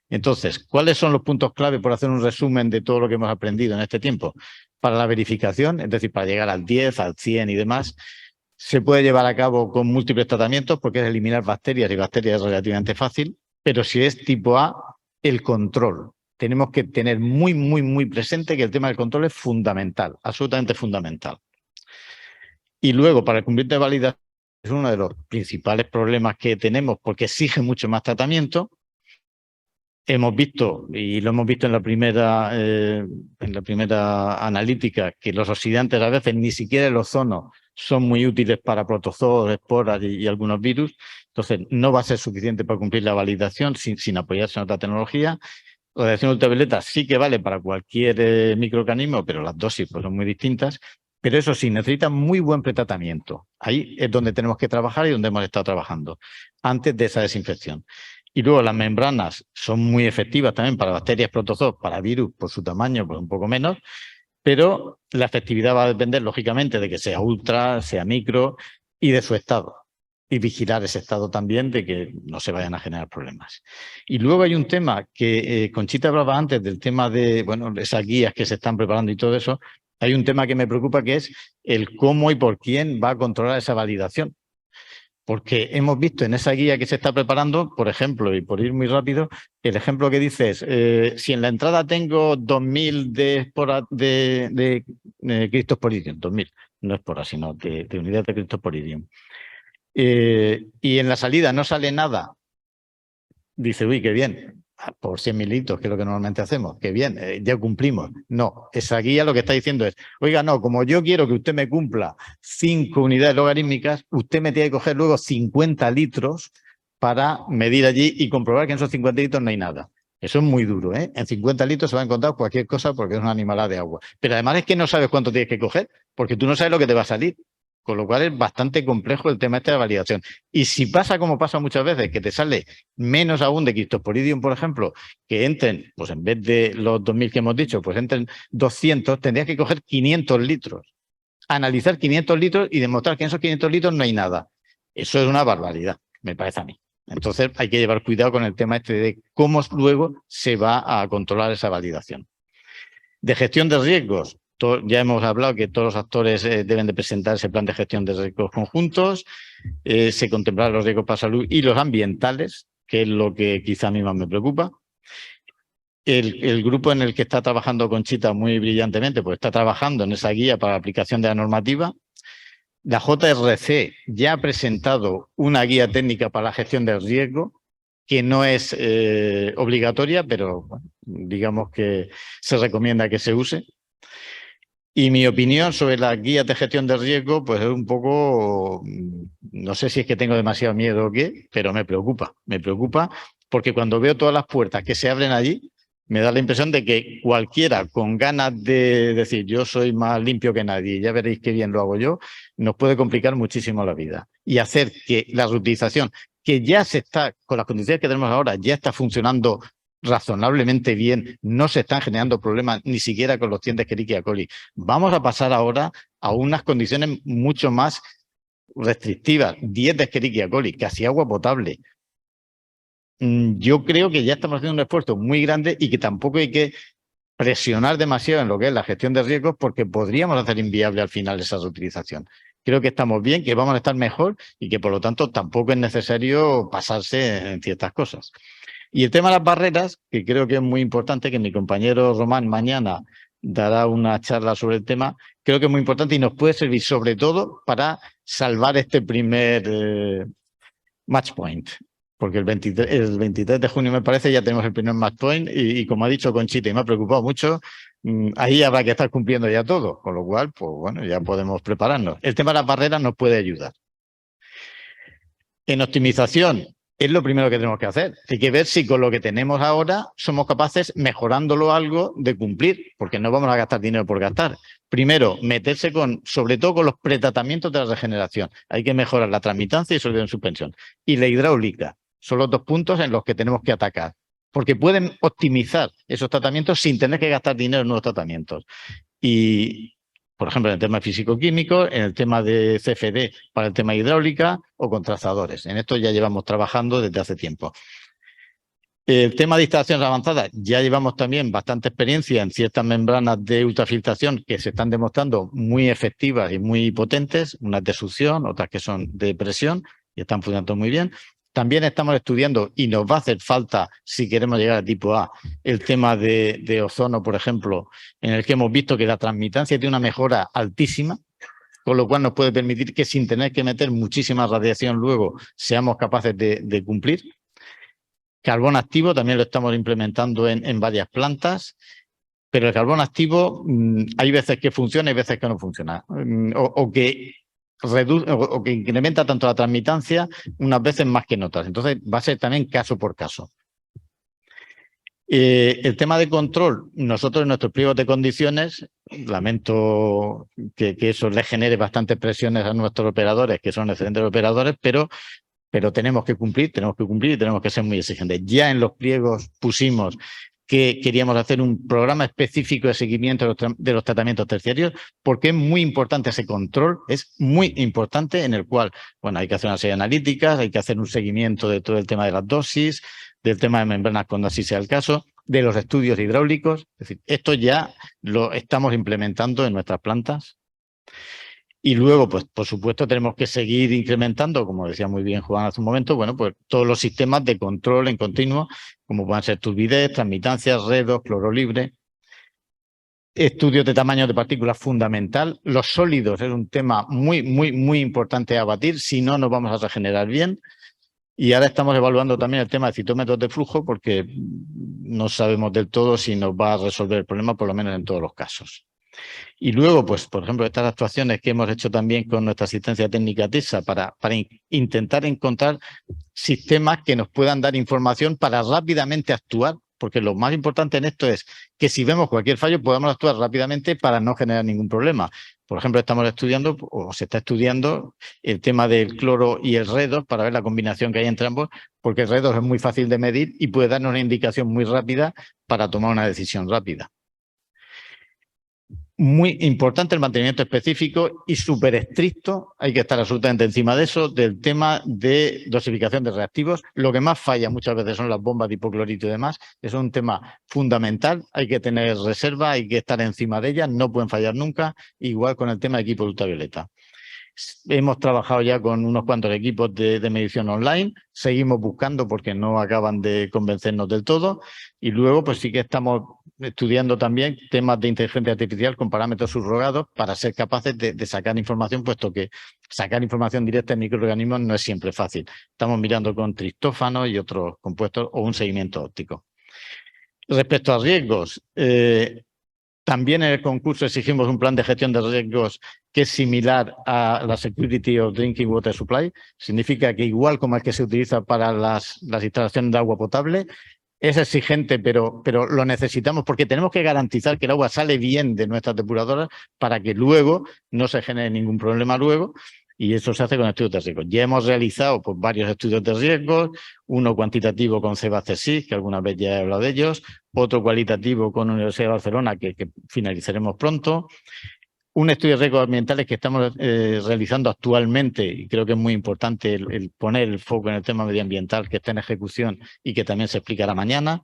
Entonces, ¿cuáles son los puntos clave por hacer un resumen de todo lo que hemos aprendido en este tiempo? Para la verificación, es decir, para llegar al 10, al 100 y demás, se puede llevar a cabo con múltiples tratamientos porque es eliminar bacterias y bacterias es relativamente fácil, pero si es tipo A, el control. Tenemos que tener muy presente que el tema del control es fundamental, absolutamente fundamental. Y luego, para el cumplimiento de validación, es uno de los principales problemas que tenemos porque exige mucho más tratamiento. Hemos visto, y lo hemos visto en la primera analítica, que los oxidantes a veces ni siquiera el ozono son muy útiles para protozoos, esporas y algunos virus. Entonces, no va a ser suficiente para cumplir la validación sin apoyarse en otra tecnología. La radiación ultravioleta sí que vale para cualquier microorganismo, pero las dosis pues, son muy distintas. Pero eso sí, necesita muy buen pretratamiento. Ahí es donde tenemos que trabajar y donde hemos estado trabajando, antes de esa desinfección. Y luego las membranas son muy efectivas también para bacterias, protozoos, para virus por su tamaño, pues un poco menos, pero la efectividad va a depender lógicamente de que sea ultra, sea micro y de su estado. y vigilar ese estado también de que no se vayan a generar problemas. Y luego hay un tema que Conchita hablaba antes del tema de, bueno, esas guías que se están preparando y todo eso. Hay un tema que me preocupa que es el cómo y por quién va a controlar esa validación. Porque hemos visto en esa guía que se está preparando, por ejemplo, y por ir muy rápido, el ejemplo que dices, si en la entrada tengo 2000 de criptos por Ethereum, 2000, no es por así, sino de unidades de criptos por Ethereum, y en la salida no sale nada, dice, uy, qué bien, por 100 militos, que es lo que normalmente hacemos, qué bien, ya cumplimos. No, esa guía lo que está diciendo es, oiga, no, como yo quiero que usted me cumpla 5 unidades logarítmicas, usted me tiene que coger luego 50 litros para medir allí y comprobar que en esos 50 litros no hay nada. Eso es muy duro, ¿eh? En 50 litros se va a encontrar cualquier cosa porque es una animalada de agua. Pero además es que no sabes cuánto tienes que coger, porque tú no sabes lo que te va a salir. Con lo cual es bastante complejo el tema este de la validación. Y si pasa como pasa muchas veces, que te sale menos aún de criptos por Ethereum, por ejemplo, que entren, pues en vez de los 2000 que hemos dicho, pues entren 200, tendrías que coger 500 litros. Analizar 500 litros y demostrar que en esos 500 litros no hay nada. Eso es una barbaridad, me parece a mí. Entonces hay que llevar cuidado con el tema este de cómo luego se va a controlar esa validación. De gestión de riesgos. Ya hemos hablado que todos los actores deben de presentar ese plan de gestión de riesgos conjuntos, se contemplarán los riesgos para salud y los ambientales, que es lo que quizá a mí más me preocupa. El grupo en el que está trabajando Conchita muy brillantemente, pues está trabajando en esa guía para la aplicación de la normativa. La JRC ya ha presentado una guía técnica para la gestión del riesgo, que no es obligatoria, pero bueno, digamos que se recomienda que se use. Y mi opinión sobre las guías de gestión de riesgo, pues es un poco, no sé si es que tengo demasiado miedo o qué, pero me preocupa porque cuando veo todas las puertas que se abren allí, me da la impresión de que cualquiera con ganas de decir yo soy más limpio que nadie, ya veréis qué bien lo hago yo, nos puede complicar muchísimo la vida y hacer que la reutilización, que ya se está, con las condiciones que tenemos ahora, ya está funcionando razonablemente bien, no se están generando problemas ni siquiera con los 100 de Escherichia coli. Vamos a pasar ahora a unas condiciones mucho más restrictivas, 10 de Escherichia coli, casi agua potable. Yo creo que ya estamos haciendo un esfuerzo muy grande y que tampoco hay que presionar demasiado en lo que es la gestión de riesgos porque podríamos hacer inviable al final esa reutilización. Creo que estamos bien, que vamos a estar mejor y que por lo tanto tampoco es necesario pasarse en ciertas cosas. Y el tema de las barreras, que creo que es muy importante, que mi compañero Román mañana dará una charla sobre el tema, creo que es muy importante y nos puede servir sobre todo para salvar este primer match point. Porque el 23 de junio, me parece, ya tenemos el primer match point y como ha dicho Conchita, y me ha preocupado mucho, ahí habrá que estar cumpliendo ya todo, con lo cual, pues bueno, ya podemos prepararnos. El tema de las barreras nos puede ayudar. En optimización, es lo primero que tenemos que hacer. Hay que ver si con lo que tenemos ahora somos capaces, mejorándolo algo, de cumplir, porque no vamos a gastar dinero por gastar. Primero, meterse sobre todo con los pretratamientos de la regeneración. Hay que mejorar la transmitancia y solidez en suspensión. Y la hidráulica. Son los 2 puntos en los que tenemos que atacar. Porque pueden optimizar esos tratamientos sin tener que gastar dinero en nuevos tratamientos. Y, por ejemplo, en el tema físico-químico, en el tema de CFD para el tema hidráulica o con trazadores. En esto ya llevamos trabajando desde hace tiempo. El tema de instalaciones avanzadas, ya llevamos también bastante experiencia en ciertas membranas de ultrafiltración que se están demostrando muy efectivas y muy potentes, unas de succión, otras que son de presión y están funcionando muy bien. También estamos estudiando, y nos va a hacer falta, si queremos llegar a tipo A, el tema de ozono, por ejemplo, en el que hemos visto que la transmitancia tiene una mejora altísima, con lo cual nos puede permitir que sin tener que meter muchísima radiación luego seamos capaces de cumplir. Carbón activo también lo estamos implementando en varias plantas, pero el carbón activo hay veces que funciona y veces que no funciona, o que incrementa tanto la transmitancia unas veces más que en otras. Entonces va a ser también caso por caso. El tema de control, nosotros en nuestros pliegos de condiciones, lamento que eso les genere bastantes presiones a nuestros operadores, que son excelentes operadores, pero tenemos que cumplir y tenemos que ser muy exigentes. Ya en los pliegos pusimos que queríamos hacer un programa específico de seguimiento de los tratamientos terciarios, porque es muy importante ese control, es muy importante, en el cual, bueno, hay que hacer una serie de analíticas, hay que hacer un seguimiento de todo el tema de las dosis, del tema de membranas cuando así sea el caso, de los estudios hidráulicos. Es decir, esto ya lo estamos implementando en nuestras plantas. Y luego, pues, por supuesto, tenemos que seguir incrementando, como decía muy bien Juan hace un momento, bueno, pues todos los sistemas de control en continuo, como puedan ser turbidez, transmitancias, redos, cloro libre. Estudios de tamaño de partículas fundamental. Los sólidos es un tema muy importante a abatir, si no nos vamos a regenerar bien. Y ahora estamos evaluando también el tema de citómetros de flujo, porque no sabemos del todo si nos va a resolver el problema, por lo menos en todos los casos. Y luego, pues, por ejemplo, estas actuaciones que hemos hecho también con nuestra asistencia técnica TESA para intentar encontrar sistemas que nos puedan dar información para rápidamente actuar, porque lo más importante en esto es que si vemos cualquier fallo podamos actuar rápidamente para no generar ningún problema. Por ejemplo, estamos estudiando, o se está estudiando, el tema del cloro y el redox para ver la combinación que hay entre ambos, porque el redox es muy fácil de medir y puede darnos una indicación muy rápida para tomar una decisión rápida. Muy importante el mantenimiento específico y súper estricto, hay que estar absolutamente encima de eso, del tema de dosificación de reactivos. Lo que más falla muchas veces son las bombas de hipoclorito y demás. Eso es un tema fundamental, hay que tener reserva, hay que estar encima de ellas, no pueden fallar nunca, igual con el tema de equipo ultravioleta. Hemos trabajado ya con unos cuantos equipos de medición online, seguimos buscando porque no acaban de convencernos del todo, y luego pues sí que estamos estudiando también temas de inteligencia artificial con parámetros subrogados para ser capaces de sacar información, puesto que sacar información directa de microorganismos no es siempre fácil. Estamos mirando con triptófano y otros compuestos o un seguimiento óptico. Respecto a riesgos, también en el concurso exigimos un plan de gestión de riesgos que es similar a la Security of Drinking Water Supply. Significa que igual como el que se utiliza para las instalaciones de agua potable, es exigente, pero lo necesitamos porque tenemos que garantizar que el agua sale bien de nuestras depuradoras para que luego no se genere ningún problema luego. Y eso se hace con estudios de riesgos. Ya hemos realizado pues, varios estudios de riesgos, uno cuantitativo con CEBA-CSIC, que alguna vez ya he hablado de ellos, otro cualitativo con la Universidad de Barcelona, que finalizaremos pronto. Un estudio de riesgos ambientales que estamos realizando actualmente, y creo que es muy importante el poner el foco en el tema medioambiental que está en ejecución y que también se explicará mañana.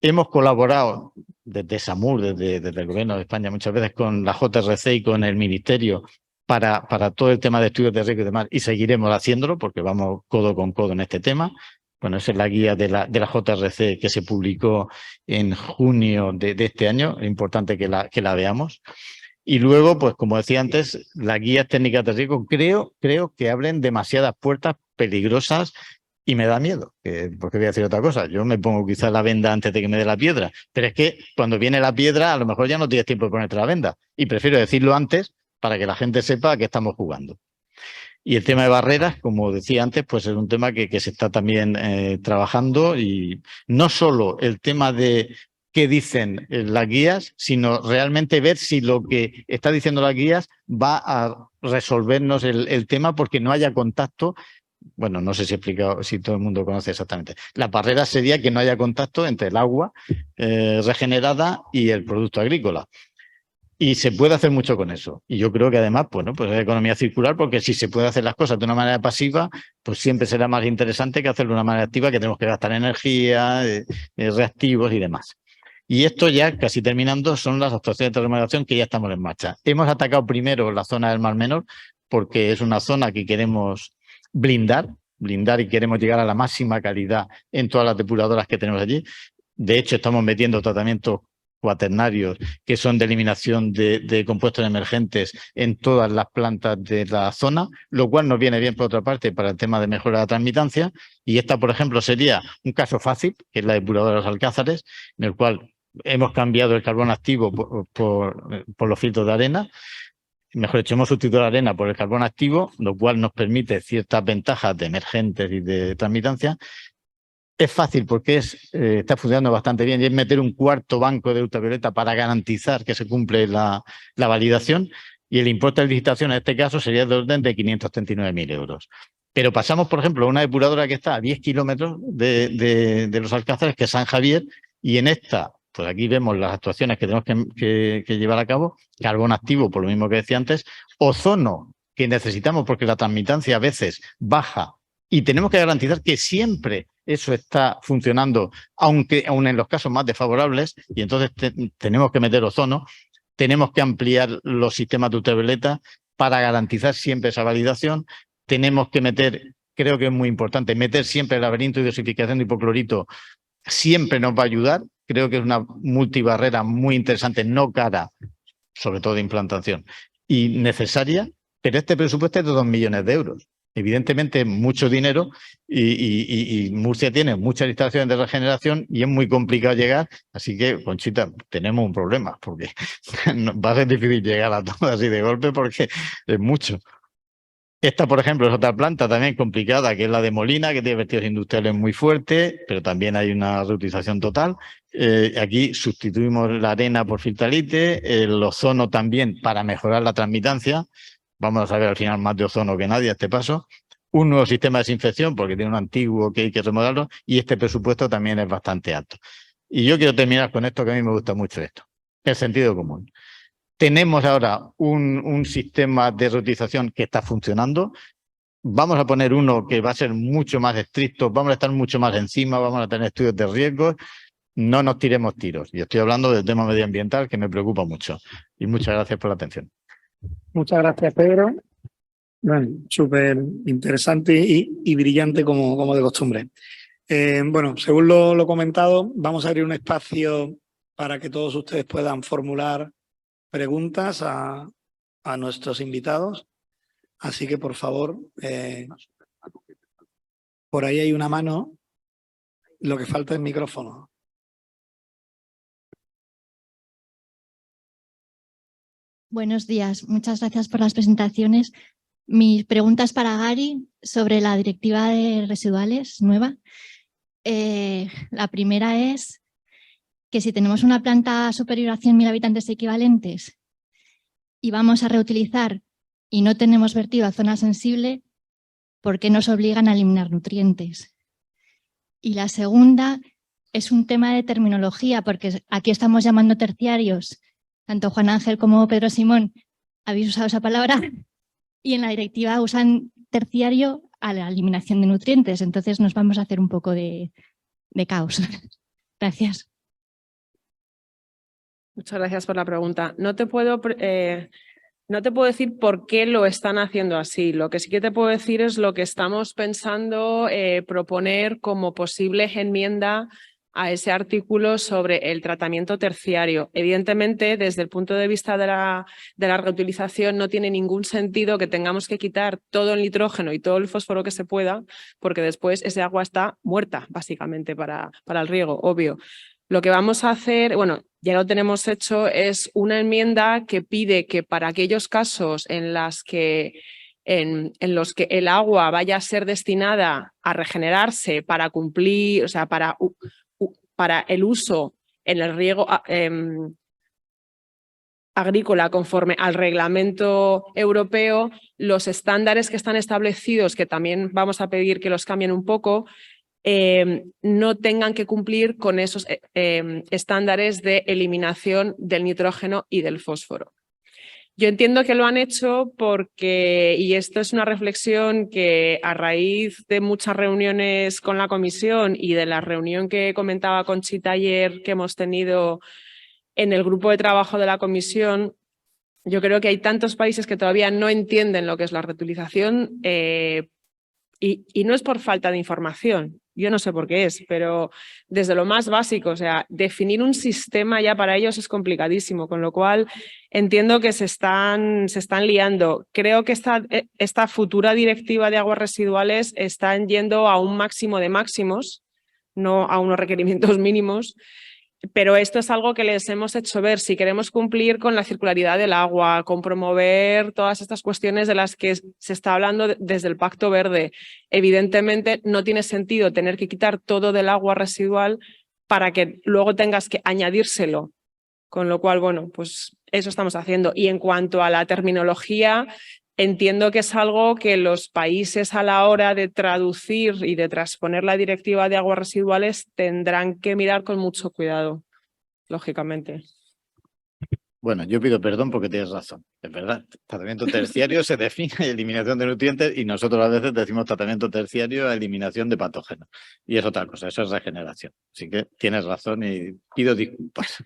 Hemos colaborado desde SAMUR, desde el Gobierno de España, muchas veces con la JRC y con el Ministerio para todo el tema de estudios de riesgo y demás, y seguiremos haciéndolo porque vamos codo con codo en este tema. Bueno, esa es la guía de la JRC que se publicó en junio de este año. Es importante que la veamos. Y luego, pues como decía antes, las guías técnicas de riesgo creo que abren demasiadas puertas peligrosas y me da miedo, porque voy a decir otra cosa. Yo me pongo quizás la venda antes de que me dé la piedra, pero es que cuando viene la piedra a lo mejor ya no tienes tiempo de ponerte la venda y prefiero decirlo antes para que la gente sepa a qué estamos jugando. Y el tema de barreras, como decía antes, pues es un tema que se está también trabajando, y no solo el tema de qué dicen las guías, sino realmente ver si lo que está diciendo las guías va a resolvernos el tema porque no haya contacto. Bueno, no sé si he explicado, si todo el mundo conoce exactamente. La barrera sería que no haya contacto entre el agua regenerada y el producto agrícola. Y se puede hacer mucho con eso. Y yo creo que además, bueno, pues es economía circular, porque si se puede hacer las cosas de una manera pasiva, pues siempre será más interesante que hacerlo de una manera activa, que tenemos que gastar energía, reactivos y demás. Y esto ya, casi terminando, son las actuaciones de remodelación que ya estamos en marcha. Hemos atacado primero la zona del Mar Menor, porque es una zona que queremos blindar y queremos llegar a la máxima calidad en todas las depuradoras que tenemos allí. De hecho, estamos metiendo tratamientos cuaternarios que son de eliminación de compuestos emergentes en todas las plantas de la zona, lo cual nos viene bien, por otra parte, para el tema de mejora de la transmitancia. Y esta, por ejemplo, sería un caso fácil, que es la depuradora de los Alcázares, en el cual hemos cambiado el carbón activo por los filtros de arena. Mejor dicho, hemos sustituido la arena por el carbón activo, lo cual nos permite ciertas ventajas de emergentes y de transmitancia. Es fácil porque está funcionando bastante bien, y es meter un cuarto banco de ultravioleta para garantizar que se cumple la validación, y el importe de licitación en este caso sería de orden de 539.000 euros. Pero pasamos, por ejemplo, a una depuradora que está a 10 kilómetros de los Alcázares, que es San Javier, Y en esta, pues aquí vemos las actuaciones que tenemos que llevar a cabo. Carbón activo, por lo mismo que decía antes. Ozono, que necesitamos porque la transmitancia a veces baja y tenemos que garantizar que siempre eso está funcionando, aun en los casos más desfavorables, y entonces tenemos que meter ozono, tenemos que ampliar los sistemas de ultravioleta para garantizar siempre esa validación, tenemos que meter, creo que es muy importante, meter siempre el laberinto de dosificación de hipoclorito, siempre nos va a ayudar, creo que es una multibarrera muy interesante, no cara, sobre todo de implantación, y necesaria, pero este presupuesto es de 2 millones de euros. Evidentemente es mucho dinero y Murcia tiene muchas instalaciones de regeneración y es muy complicado llegar, así que, Conchita, tenemos un problema porque va a ser difícil llegar a todo así de golpe porque es mucho. Esta, por ejemplo, es otra planta también complicada, que es la de Molina, que tiene vertidos industriales muy fuertes, pero también hay una reutilización total. Aquí sustituimos la arena por filtralite, el ozono también para mejorar la transmitancia. Vamos a saber al final más de ozono que nadie a este paso. Un nuevo sistema de desinfección, porque tiene un antiguo que hay que remodelarlo, y este presupuesto también es bastante alto. Y yo quiero terminar con esto, que a mí me gusta mucho esto, el sentido común. Tenemos ahora un sistema de reutilización que está funcionando. Vamos a poner uno que va a ser mucho más estricto, vamos a estar mucho más encima, vamos a tener estudios de riesgos. No nos tiremos tiros. Y estoy hablando del tema medioambiental, que me preocupa mucho. Y muchas gracias por la atención. Muchas gracias, Pedro. Bueno, súper interesante y brillante como de costumbre. Bueno, según lo comentado, vamos a abrir un espacio para que todos ustedes puedan formular preguntas a nuestros invitados. Así que, por favor, por ahí hay una mano. Lo que falta es micrófono. Buenos días, muchas gracias por las presentaciones. Mi pregunta es para Gary sobre la directiva de residuales nueva. La primera es que si tenemos una planta superior a 100.000 habitantes equivalentes y vamos a reutilizar y no tenemos vertido a zona sensible, ¿por qué nos obligan a eliminar nutrientes? Y la segunda es un tema de terminología, porque aquí estamos llamando terciarios. Tanto Juan Ángel como Pedro Simón habéis usado esa palabra y en la directiva usan terciario a la eliminación de nutrientes. Entonces nos vamos a hacer un poco de caos. Gracias. Muchas gracias por la pregunta. No te puedo decir por qué lo están haciendo así. Lo que sí que te puedo decir es lo que estamos pensando proponer como posible enmienda a ese artículo sobre el tratamiento terciario. Evidentemente, desde el punto de vista de la reutilización, no tiene ningún sentido que tengamos que quitar todo el nitrógeno y todo el fósforo que se pueda, porque después ese agua está muerta, básicamente, para el riego, obvio. Lo que vamos a hacer, bueno, ya lo tenemos hecho, es una enmienda que pide que para aquellos casos en los que el agua vaya a ser destinada a regenerarse para cumplir, o sea, para el uso en el riego agrícola conforme al reglamento europeo, los estándares que están establecidos, que también vamos a pedir que los cambien un poco, no tengan que cumplir con esos estándares de eliminación del nitrógeno y del fósforo. Yo entiendo que lo han hecho porque, y esto es una reflexión que a raíz de muchas reuniones con la comisión y de la reunión que comentaba Conchita ayer que hemos tenido en el grupo de trabajo de la comisión, yo creo que hay tantos países que todavía no entienden lo que es la reutilización y no es por falta de información. Yo no sé por qué es, pero desde lo más básico, o sea, definir un sistema ya para ellos es complicadísimo, con lo cual entiendo que se están liando. Creo que esta futura directiva de aguas residuales están yendo a un máximo de máximos, no a unos requerimientos mínimos, pero esto es algo que les hemos hecho ver. Si queremos cumplir con la circularidad del agua, con promover todas estas cuestiones de las que se está hablando desde el Pacto Verde, evidentemente no tiene sentido tener que quitar todo del agua residual para que luego tengas que añadírselo. Con lo cual, bueno, pues eso estamos haciendo. Y en cuanto a la terminología, entiendo que es algo que los países a la hora de traducir y de transponer la directiva de aguas residuales tendrán que mirar con mucho cuidado, lógicamente. Bueno, yo pido perdón porque tienes razón. Es verdad, tratamiento terciario se define a eliminación de nutrientes y nosotros a veces decimos tratamiento terciario a eliminación de patógenos. Y es otra cosa, eso es regeneración. Así que tienes razón y pido disculpas.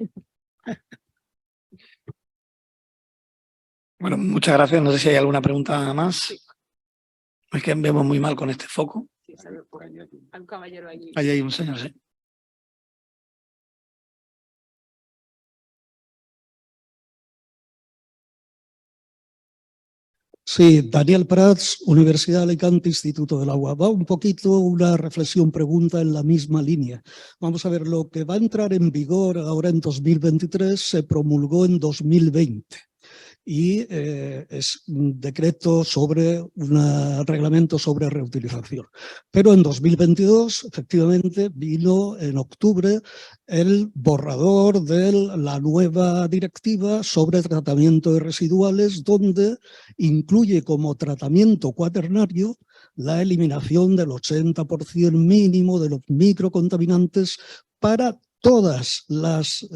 Bueno, muchas gracias. No sé si hay alguna pregunta más. Es que vemos muy mal con este foco. Sí, hay un caballero allí. Ahí hay un señor, sí. Sí, Daniel Prats, Universidad de Alicante, Instituto del Agua. Va un poquito una reflexión, pregunta en la misma línea. Vamos a ver, lo que va a entrar en vigor ahora en 2023 se promulgó en 2020 y es un decreto sobre un reglamento sobre reutilización. Pero en 2022, efectivamente, vino en octubre el borrador de la nueva directiva sobre tratamiento de residuales, donde incluye como tratamiento cuaternario la eliminación del 80% mínimo de los microcontaminantes para todas las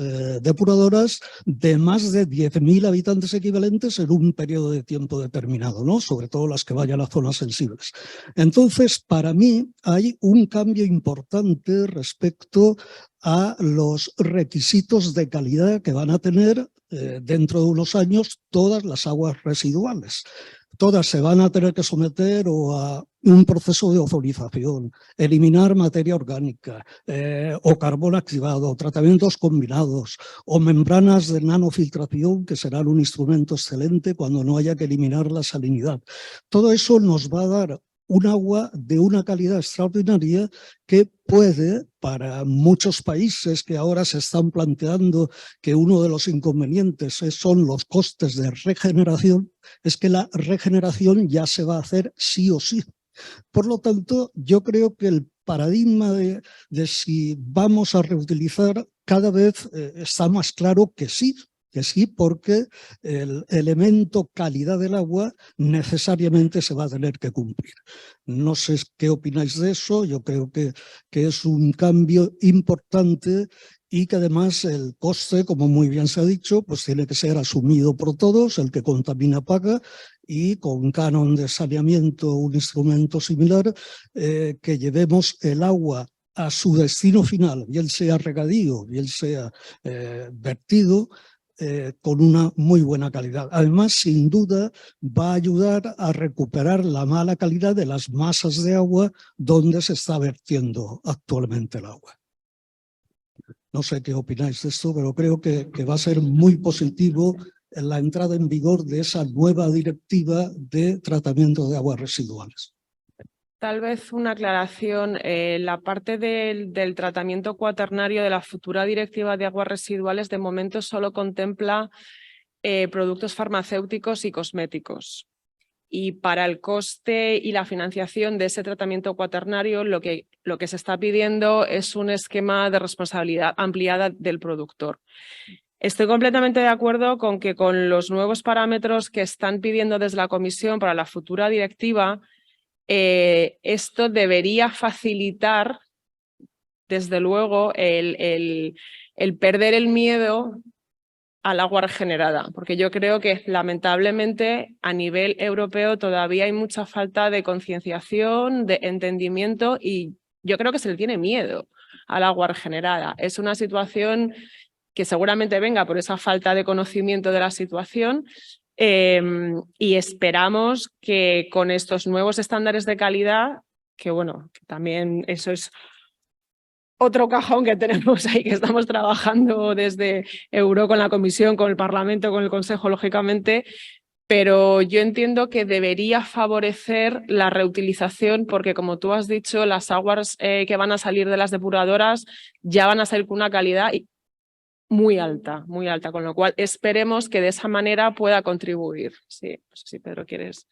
depuradoras de más de 10.000 habitantes equivalentes en un periodo de tiempo determinado, ¿no? Sobre todo las que vayan a zonas sensibles. Entonces, para mí hay un cambio importante respecto a los requisitos de calidad que van a tener dentro de unos años todas las aguas residuales. Todas se van a tener que someter a un proceso de ozonización, eliminar materia orgánica o carbón activado, tratamientos combinados o membranas de nanofiltración que serán un instrumento excelente cuando no haya que eliminar la salinidad. Todo eso nos va a dar un agua de una calidad extraordinaria que puede, para muchos países que ahora se están planteando que uno de los inconvenientes son los costes de regeneración, es que la regeneración ya se va a hacer sí o sí. Por lo tanto, yo creo que el paradigma de si vamos a reutilizar cada vez está más claro que sí, porque el elemento calidad del agua necesariamente se va a tener que cumplir. No sé qué opináis de eso, yo creo que es un cambio importante y que además el coste, como muy bien se ha dicho, pues tiene que ser asumido por todos, el que contamina paga, y con canon de saneamiento, un instrumento similar, que llevemos el agua a su destino final, bien sea regadío, bien sea vertido, con una muy buena calidad. Además, sin duda, va a ayudar a recuperar la mala calidad de las masas de agua donde se está vertiendo actualmente el agua. No sé qué opináis de esto, pero creo que va a ser muy positivo en la entrada en vigor de esa nueva directiva de tratamiento de aguas residuales. Tal vez una aclaración. La parte del tratamiento cuaternario de la futura directiva de aguas residuales de momento solo contempla productos farmacéuticos y cosméticos. Y para el coste y la financiación de ese tratamiento cuaternario, lo que se está pidiendo es un esquema de responsabilidad ampliada del productor. Estoy completamente de acuerdo con que con los nuevos parámetros que están pidiendo desde la Comisión para la futura directiva, esto debería facilitar, desde luego, el perder el miedo al agua regenerada, porque yo creo que lamentablemente a nivel europeo todavía hay mucha falta de concienciación, de entendimiento, y yo creo que se le tiene miedo al agua regenerada. Es una situación que seguramente venga por esa falta de conocimiento de la situación, y esperamos que con estos nuevos estándares de calidad, que bueno, que también eso es otro cajón que tenemos ahí, que estamos trabajando desde Euro con la Comisión, con el Parlamento, con el Consejo, lógicamente, pero yo entiendo que debería favorecer la reutilización porque, como tú has dicho, las aguas que van a salir de las depuradoras ya van a salir con una calidad muy alta, con lo cual esperemos que de esa manera pueda contribuir. Sí, no sé si Pedro quieres.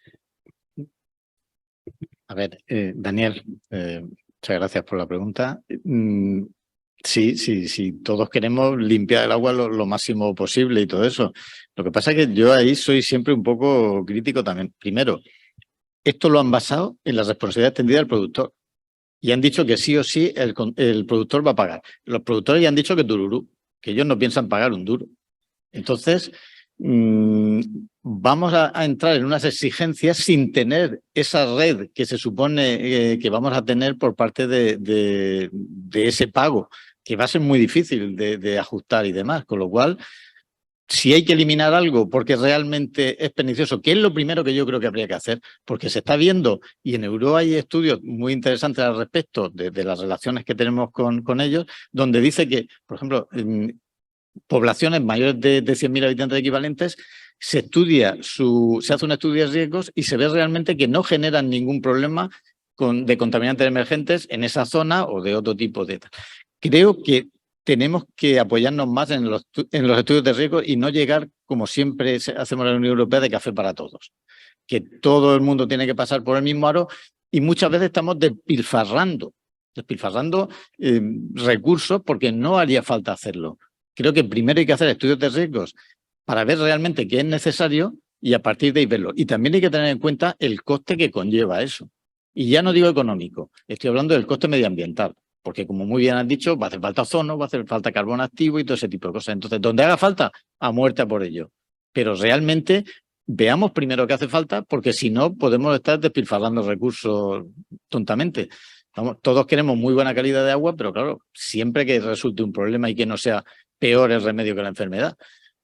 A ver, Daniel, muchas gracias por la pregunta. Sí, todos queremos limpiar el agua lo máximo posible y todo eso. Lo que pasa es que yo ahí soy siempre un poco crítico también. Primero, esto lo han basado en la responsabilidad extendida del productor. Y han dicho que sí o sí el productor va a pagar. Los productores ya han dicho que tururú, que ellos no piensan pagar un duro. Entonces, vamos a entrar en unas exigencias sin tener esa red que se supone que vamos a tener por parte de ese pago, que va a ser muy difícil de ajustar y demás. Con lo cual, si hay que eliminar algo porque realmente es pernicioso, que es lo primero que yo creo que habría que hacer, porque se está viendo, y en Europa hay estudios muy interesantes al respecto de las relaciones que tenemos con ellos, donde dice que, por ejemplo, en poblaciones mayores de 100.000 habitantes equivalentes, se hace un estudio de riesgos y se ve realmente que no generan ningún problema de contaminantes emergentes en esa zona o de otro tipo de... Creo que tenemos que apoyarnos más en los estudios de riesgo y no llegar, como siempre hacemos en la Unión Europea, de café para todos. Que todo el mundo tiene que pasar por el mismo aro y muchas veces estamos despilfarrando recursos porque no haría falta hacerlo. Creo que primero hay que hacer estudios de riesgos para ver realmente qué es necesario y a partir de ahí verlo. Y también hay que tener en cuenta el coste que conlleva eso. Y ya no digo económico, estoy hablando del coste medioambiental. Porque, como muy bien has dicho, va a hacer falta ozono, va a hacer falta carbón activo y todo ese tipo de cosas. Entonces, donde haga falta, a muerte por ello. Pero realmente veamos primero qué hace falta, porque si no, podemos estar despilfarrando recursos tontamente. Todos queremos muy buena calidad de agua, pero claro, siempre que resulte un problema y que no sea peor el remedio que la enfermedad.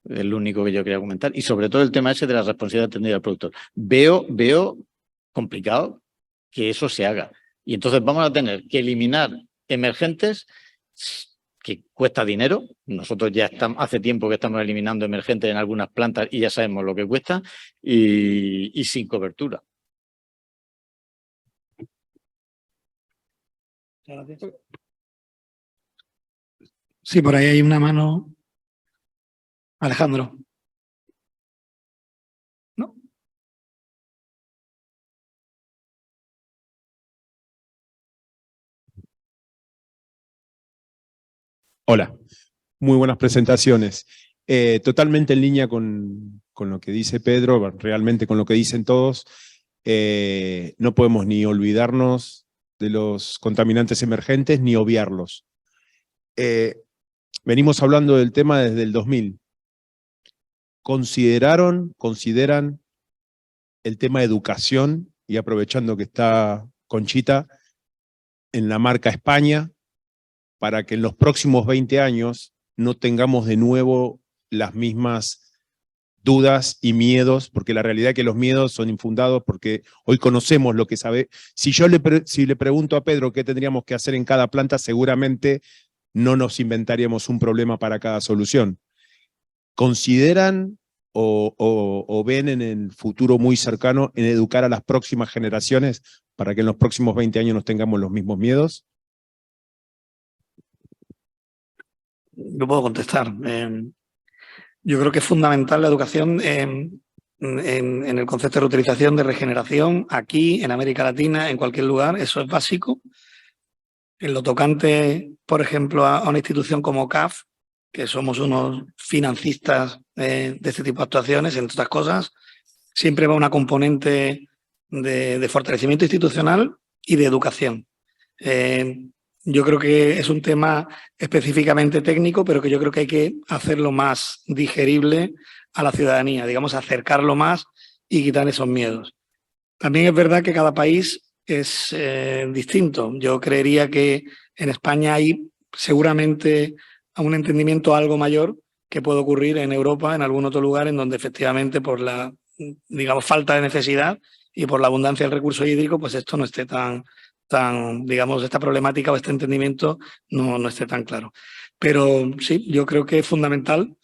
Es lo único que yo quería comentar. Y sobre todo el tema ese de la responsabilidad extendida del productor. Veo complicado que eso se haga. Y entonces vamos a tener que eliminar emergentes, que cuesta dinero. Nosotros ya hace tiempo que estamos eliminando emergentes en algunas plantas y ya sabemos lo que cuesta, y sin cobertura. Sí, por ahí hay una mano. Alejandro. ¿No? Hola, muy buenas presentaciones. Totalmente en línea con lo que dice Pedro, realmente con lo que dicen todos. No podemos ni olvidarnos de los contaminantes emergentes ni obviarlos. Venimos hablando del tema desde el 2000. ¿Consideran el tema de educación, y aprovechando que está Conchita, en la marca España, para que en los próximos 20 años no tengamos de nuevo las mismas dudas y miedos, porque la realidad es que los miedos son infundados, porque hoy conocemos lo que sabe. Si le pregunto a Pedro qué tendríamos que hacer en cada planta, seguramente no nos inventaríamos un problema para cada solución. ¿Consideran o ven en el futuro muy cercano en educar a las próximas generaciones para que en los próximos 20 años no tengamos los mismos miedos? Yo puedo contestar. Yo creo que es fundamental la educación en el concepto de reutilización, de regeneración, aquí, en América Latina, en cualquier lugar. Eso es básico. En lo tocante, por ejemplo, a una institución como CAF, que somos unos financistas de este tipo de actuaciones, entre otras cosas, siempre va una componente de fortalecimiento institucional y de educación. Yo creo que es un tema específicamente técnico, pero que yo creo que hay que hacerlo más digerible a la ciudadanía, digamos, acercarlo más y quitar esos miedos. También es verdad que cada país es distinto. Yo creería que en España hay seguramente un entendimiento algo mayor que puede ocurrir en Europa, en algún otro lugar, en donde efectivamente por la, digamos, falta de necesidad y por la abundancia del recurso hídrico, pues esto no esté tan, digamos, esta problemática o este entendimiento no esté tan claro. Pero sí, yo creo que es fundamental.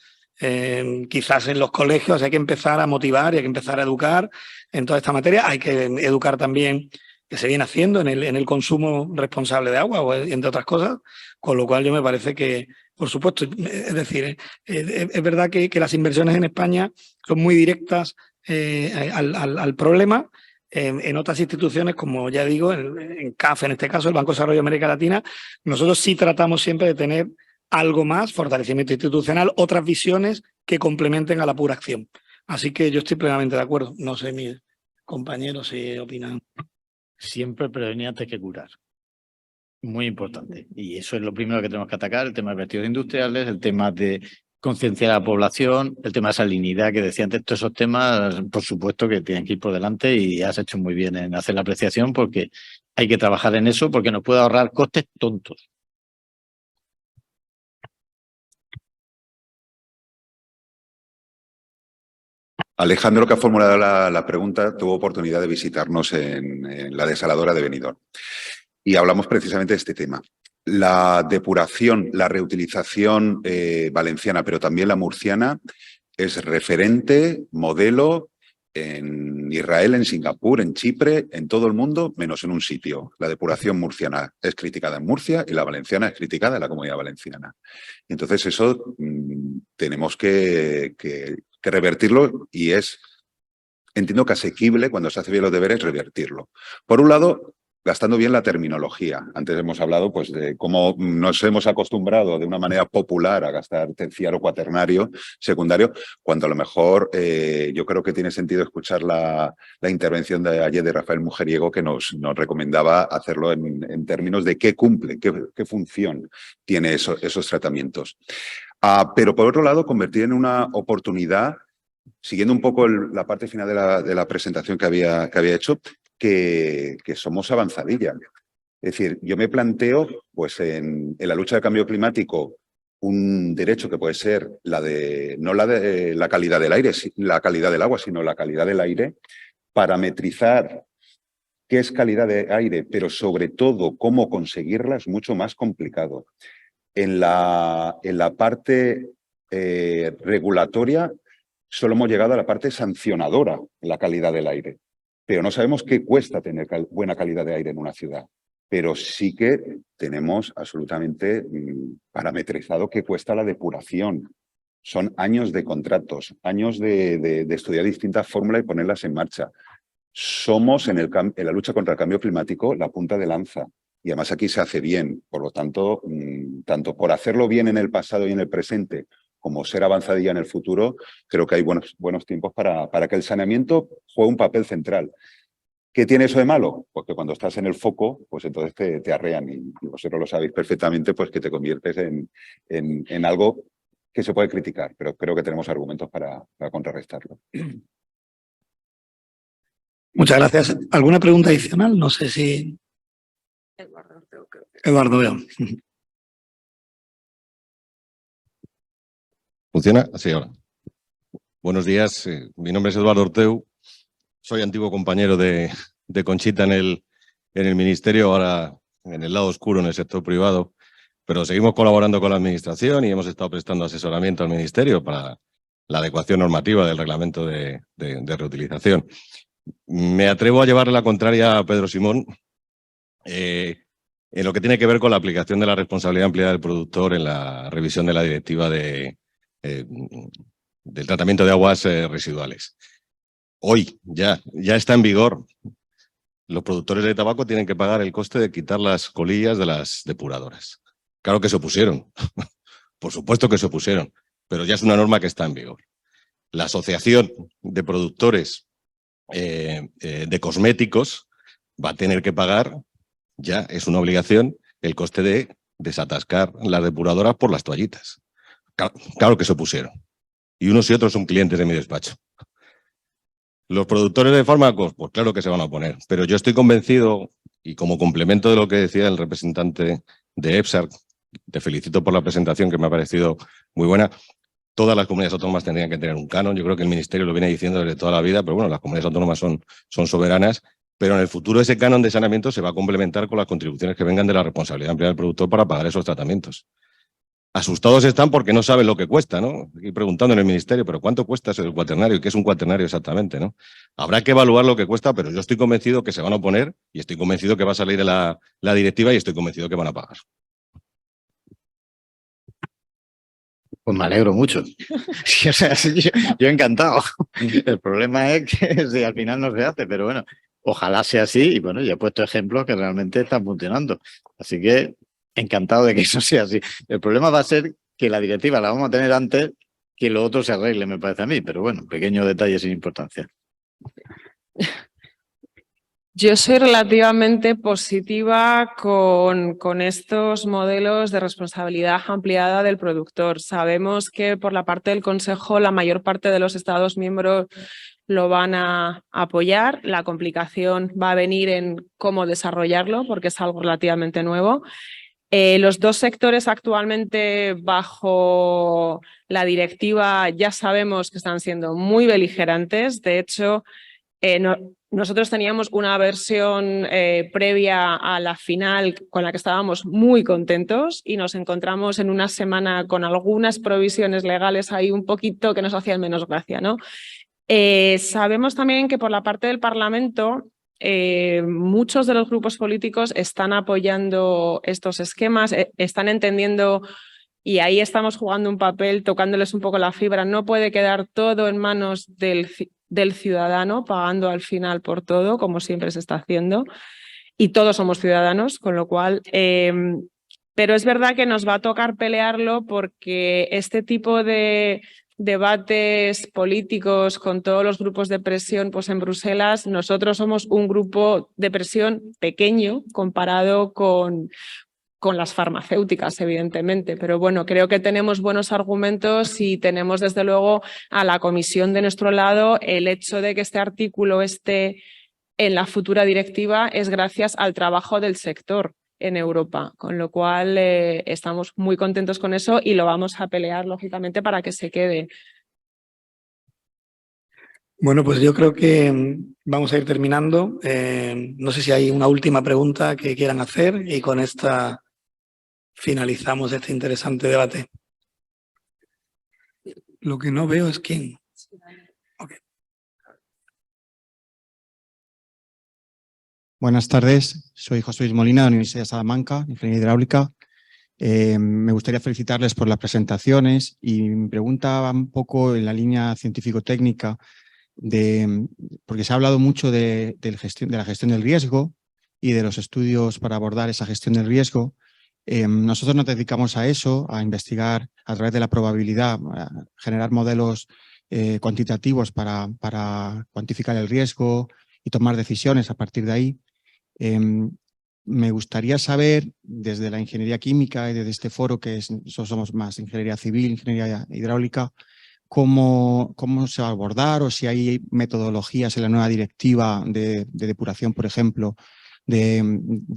Quizás en los colegios hay que empezar a motivar y hay que empezar a educar en toda esta materia. Hay que educar también, que se viene haciendo, en el consumo responsable de agua, o entre otras cosas, con lo cual yo me parece que, por supuesto, es decir, es verdad que las inversiones en España son muy directas al problema. En otras instituciones, como ya digo, en CAF, en este caso, el Banco de Desarrollo de América Latina, nosotros sí tratamos siempre de tener algo más, fortalecimiento institucional, otras visiones que complementen a la pura acción. Así que yo estoy plenamente de acuerdo. No sé mis compañeros si opinan. Siempre prevenir antes que curar. Muy importante. Y eso es lo primero que tenemos que atacar, el tema de vertidos industriales, el tema de concienciar a la población, el tema de salinidad que decía antes, todos esos temas, por supuesto que tienen que ir por delante y has hecho muy bien en hacer la apreciación porque hay que trabajar en eso porque nos puede ahorrar costes tontos. Alejandro, que ha formulado la pregunta, tuvo oportunidad de visitarnos en la desaladora de Benidorm. Y hablamos precisamente de este tema. La depuración, la reutilización valenciana, pero también la murciana, es referente, modelo en Israel, en Singapur, en Chipre, en todo el mundo, menos en un sitio. La depuración murciana es criticada en Murcia y la valenciana es criticada en la Comunidad Valenciana. Entonces eso tenemos que revertirlo y entiendo que asequible cuando se hace bien los deberes revertirlo. Por un lado, gastando bien la terminología. Antes hemos hablado pues, de cómo nos hemos acostumbrado de una manera popular a gastar terciario, cuaternario, secundario, cuando a lo mejor yo creo que tiene sentido escuchar la intervención de ayer de Rafael Mujeriego que nos recomendaba hacerlo en términos de qué cumple, qué función tiene esos tratamientos. Pero por otro lado, convertir en una oportunidad, siguiendo un poco la parte final de la presentación que había hecho, que somos avanzadilla. Es decir, yo me planteo, pues en la lucha del cambio climático, un derecho que puede ser no la de la calidad del aire, la calidad del agua, sino la calidad del aire, parametrizar qué es calidad de aire, pero sobre todo cómo conseguirla es mucho más complicado. En la parte regulatoria solo hemos llegado a la parte sancionadora en la calidad del aire. Pero no sabemos qué cuesta tener buena calidad de aire en una ciudad. Pero sí que tenemos absolutamente parametrizado qué cuesta la depuración. Son años de contratos, años de estudiar distintas fórmulas y ponerlas en marcha. Somos en la lucha contra el cambio climático la punta de lanza. Y además aquí se hace bien. Por lo tanto, tanto por hacerlo bien en el pasado y en el presente, como ser avanzadilla en el futuro, creo que hay buenos tiempos para que el saneamiento juegue un papel central. ¿Qué tiene eso de malo? Pues que cuando estás en el foco, pues entonces te arrean y vosotros lo sabéis perfectamente, pues que te conviertes en algo que se puede criticar, pero creo que tenemos argumentos para contrarrestarlo. Muchas gracias. ¿Alguna pregunta adicional? No sé si... Eduardo, veo. ¿Funciona? Sí, ahora. Buenos días, mi nombre es Eduardo Orteu, soy antiguo compañero de Conchita en el Ministerio, ahora en el lado oscuro, en el sector privado, pero seguimos colaborando con la Administración y hemos estado prestando asesoramiento al Ministerio para la adecuación normativa del reglamento de reutilización. Me atrevo a llevarle la contraria a Pedro Simón en lo que tiene que ver con la aplicación de la responsabilidad ampliada del productor en la revisión de la directiva del tratamiento de aguas residuales. Hoy ya está en vigor. Los productores de tabaco tienen que pagar el coste de quitar las colillas de las depuradoras. Claro que se opusieron, por supuesto que se opusieron, pero ya es una norma que está en vigor. La Asociación de Productores de Cosméticos va a tener que pagar, ya es una obligación, el coste de desatascar las depuradoras por las toallitas. Claro que se opusieron. Y unos y otros son clientes de mi despacho. Los productores de fármacos, pues claro que se van a oponer. Pero yo estoy convencido, y como complemento de lo que decía el representante de EPSAR, te felicito por la presentación que me ha parecido muy buena, todas las comunidades autónomas tendrían que tener un canon. Yo creo que el Ministerio lo viene diciendo desde toda la vida, pero bueno, las comunidades autónomas son soberanas. Pero en el futuro ese canon de saneamiento se va a complementar con las contribuciones que vengan de la responsabilidad ampliada del productor para pagar esos tratamientos. Asustados están porque no saben lo que cuesta, ¿no? Y preguntando en el Ministerio, ¿pero cuánto cuesta eso del cuaternario? ¿Qué es un cuaternario exactamente, no? Habrá que evaluar lo que cuesta, pero yo estoy convencido que se van a oponer y estoy convencido que va a salir la directiva y estoy convencido que van a pagar. Pues me alegro mucho. O sea, yo encantado. El problema es que si al final no se hace, pero bueno, Ojalá sea así y bueno, ya he puesto ejemplos que realmente están funcionando. Así que encantado de que eso sea así. El problema va a ser que la directiva la vamos a tener antes que lo otro se arregle, me parece a mí, pero bueno, pequeño detalle sin importancia. Yo soy relativamente positiva con estos modelos de responsabilidad ampliada del productor. Sabemos que por la parte del Consejo la mayor parte de los Estados miembros lo van a apoyar. La complicación va a venir en cómo desarrollarlo porque es algo relativamente nuevo. Los dos sectores actualmente bajo la directiva ya sabemos que están siendo muy beligerantes. De hecho, nosotros teníamos una versión previa a la final con la que estábamos muy contentos y nos encontramos en una semana con algunas provisiones legales ahí un poquito que nos hacían menos gracia, ¿no? Sabemos también que por la parte del Parlamento muchos de los grupos políticos están apoyando estos esquemas, están entendiendo y ahí estamos jugando un papel, tocándoles un poco la fibra. No puede quedar todo en manos del ciudadano, pagando al final por todo, como siempre se está haciendo. Y todos somos ciudadanos, con lo cual... pero es verdad que nos va a tocar pelearlo porque este tipo de debates políticos con todos los grupos de presión pues en Bruselas, nosotros somos un grupo de presión pequeño comparado con las farmacéuticas, evidentemente. Pero bueno, creo que tenemos buenos argumentos y tenemos desde luego a la Comisión de nuestro lado. El hecho de que este artículo esté en la futura directiva es gracias al trabajo del sector en Europa, con lo cual estamos muy contentos con eso y lo vamos a pelear, lógicamente, para que se quede. Bueno, pues yo creo que vamos a ir terminando. No sé si hay una última pregunta que quieran hacer y con esta finalizamos este interesante debate. Lo que no veo es quién. Okay. Buenas tardes, soy José Luis Molina de la Universidad de Salamanca, Ingeniería Hidráulica. Me gustaría felicitarles por las presentaciones y mi pregunta va un poco en la línea científico-técnica, porque se ha hablado mucho de la gestión del riesgo y de los estudios para abordar esa gestión del riesgo. Nosotros nos dedicamos a eso, a investigar a través de la probabilidad, a generar modelos cuantitativos para cuantificar el riesgo y tomar decisiones a partir de ahí. Me gustaría saber, desde la ingeniería química y desde este foro, que somos más ingeniería civil, ingeniería hidráulica, cómo se va a abordar o si hay metodologías en la nueva directiva de depuración, por ejemplo, de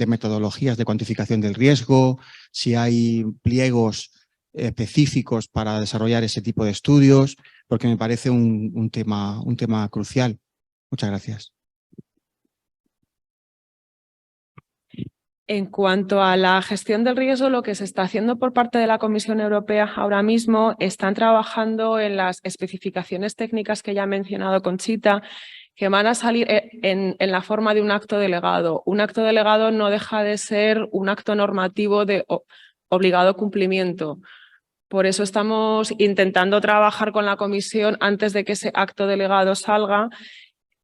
metodologías de cuantificación del riesgo, si hay pliegos específicos para desarrollar ese tipo de estudios, porque me parece un tema crucial. Muchas gracias. En cuanto a la gestión del riesgo, lo que se está haciendo por parte de la Comisión Europea ahora mismo, están trabajando en las especificaciones técnicas que ya ha mencionado Conchita, que van a salir en la forma de un acto delegado. Un acto delegado no deja de ser un acto normativo de obligado cumplimiento. Por eso estamos intentando trabajar con la Comisión antes de que ese acto delegado salga,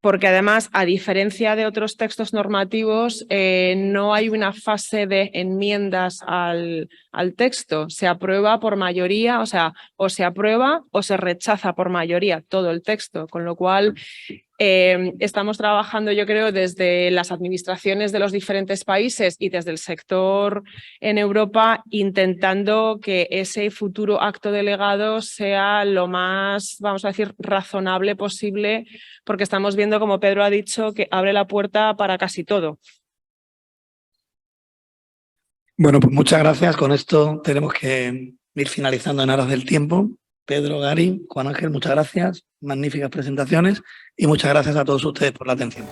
porque además, a diferencia de otros textos normativos, no hay una fase de enmiendas al texto. Se aprueba por mayoría, o sea, o se aprueba o se rechaza por mayoría todo el texto, con lo cual estamos trabajando, yo creo, desde las administraciones de los diferentes países y desde el sector en Europa, intentando que ese futuro acto delegado sea lo más, vamos a decir, razonable posible, porque estamos viendo, como Pedro ha dicho, que abre la puerta para casi todo. Bueno, pues muchas gracias. Con esto tenemos que ir finalizando en aras del tiempo. Pedro, Gary, Juan Ángel, muchas gracias. Magníficas presentaciones y muchas gracias a todos ustedes por la atención.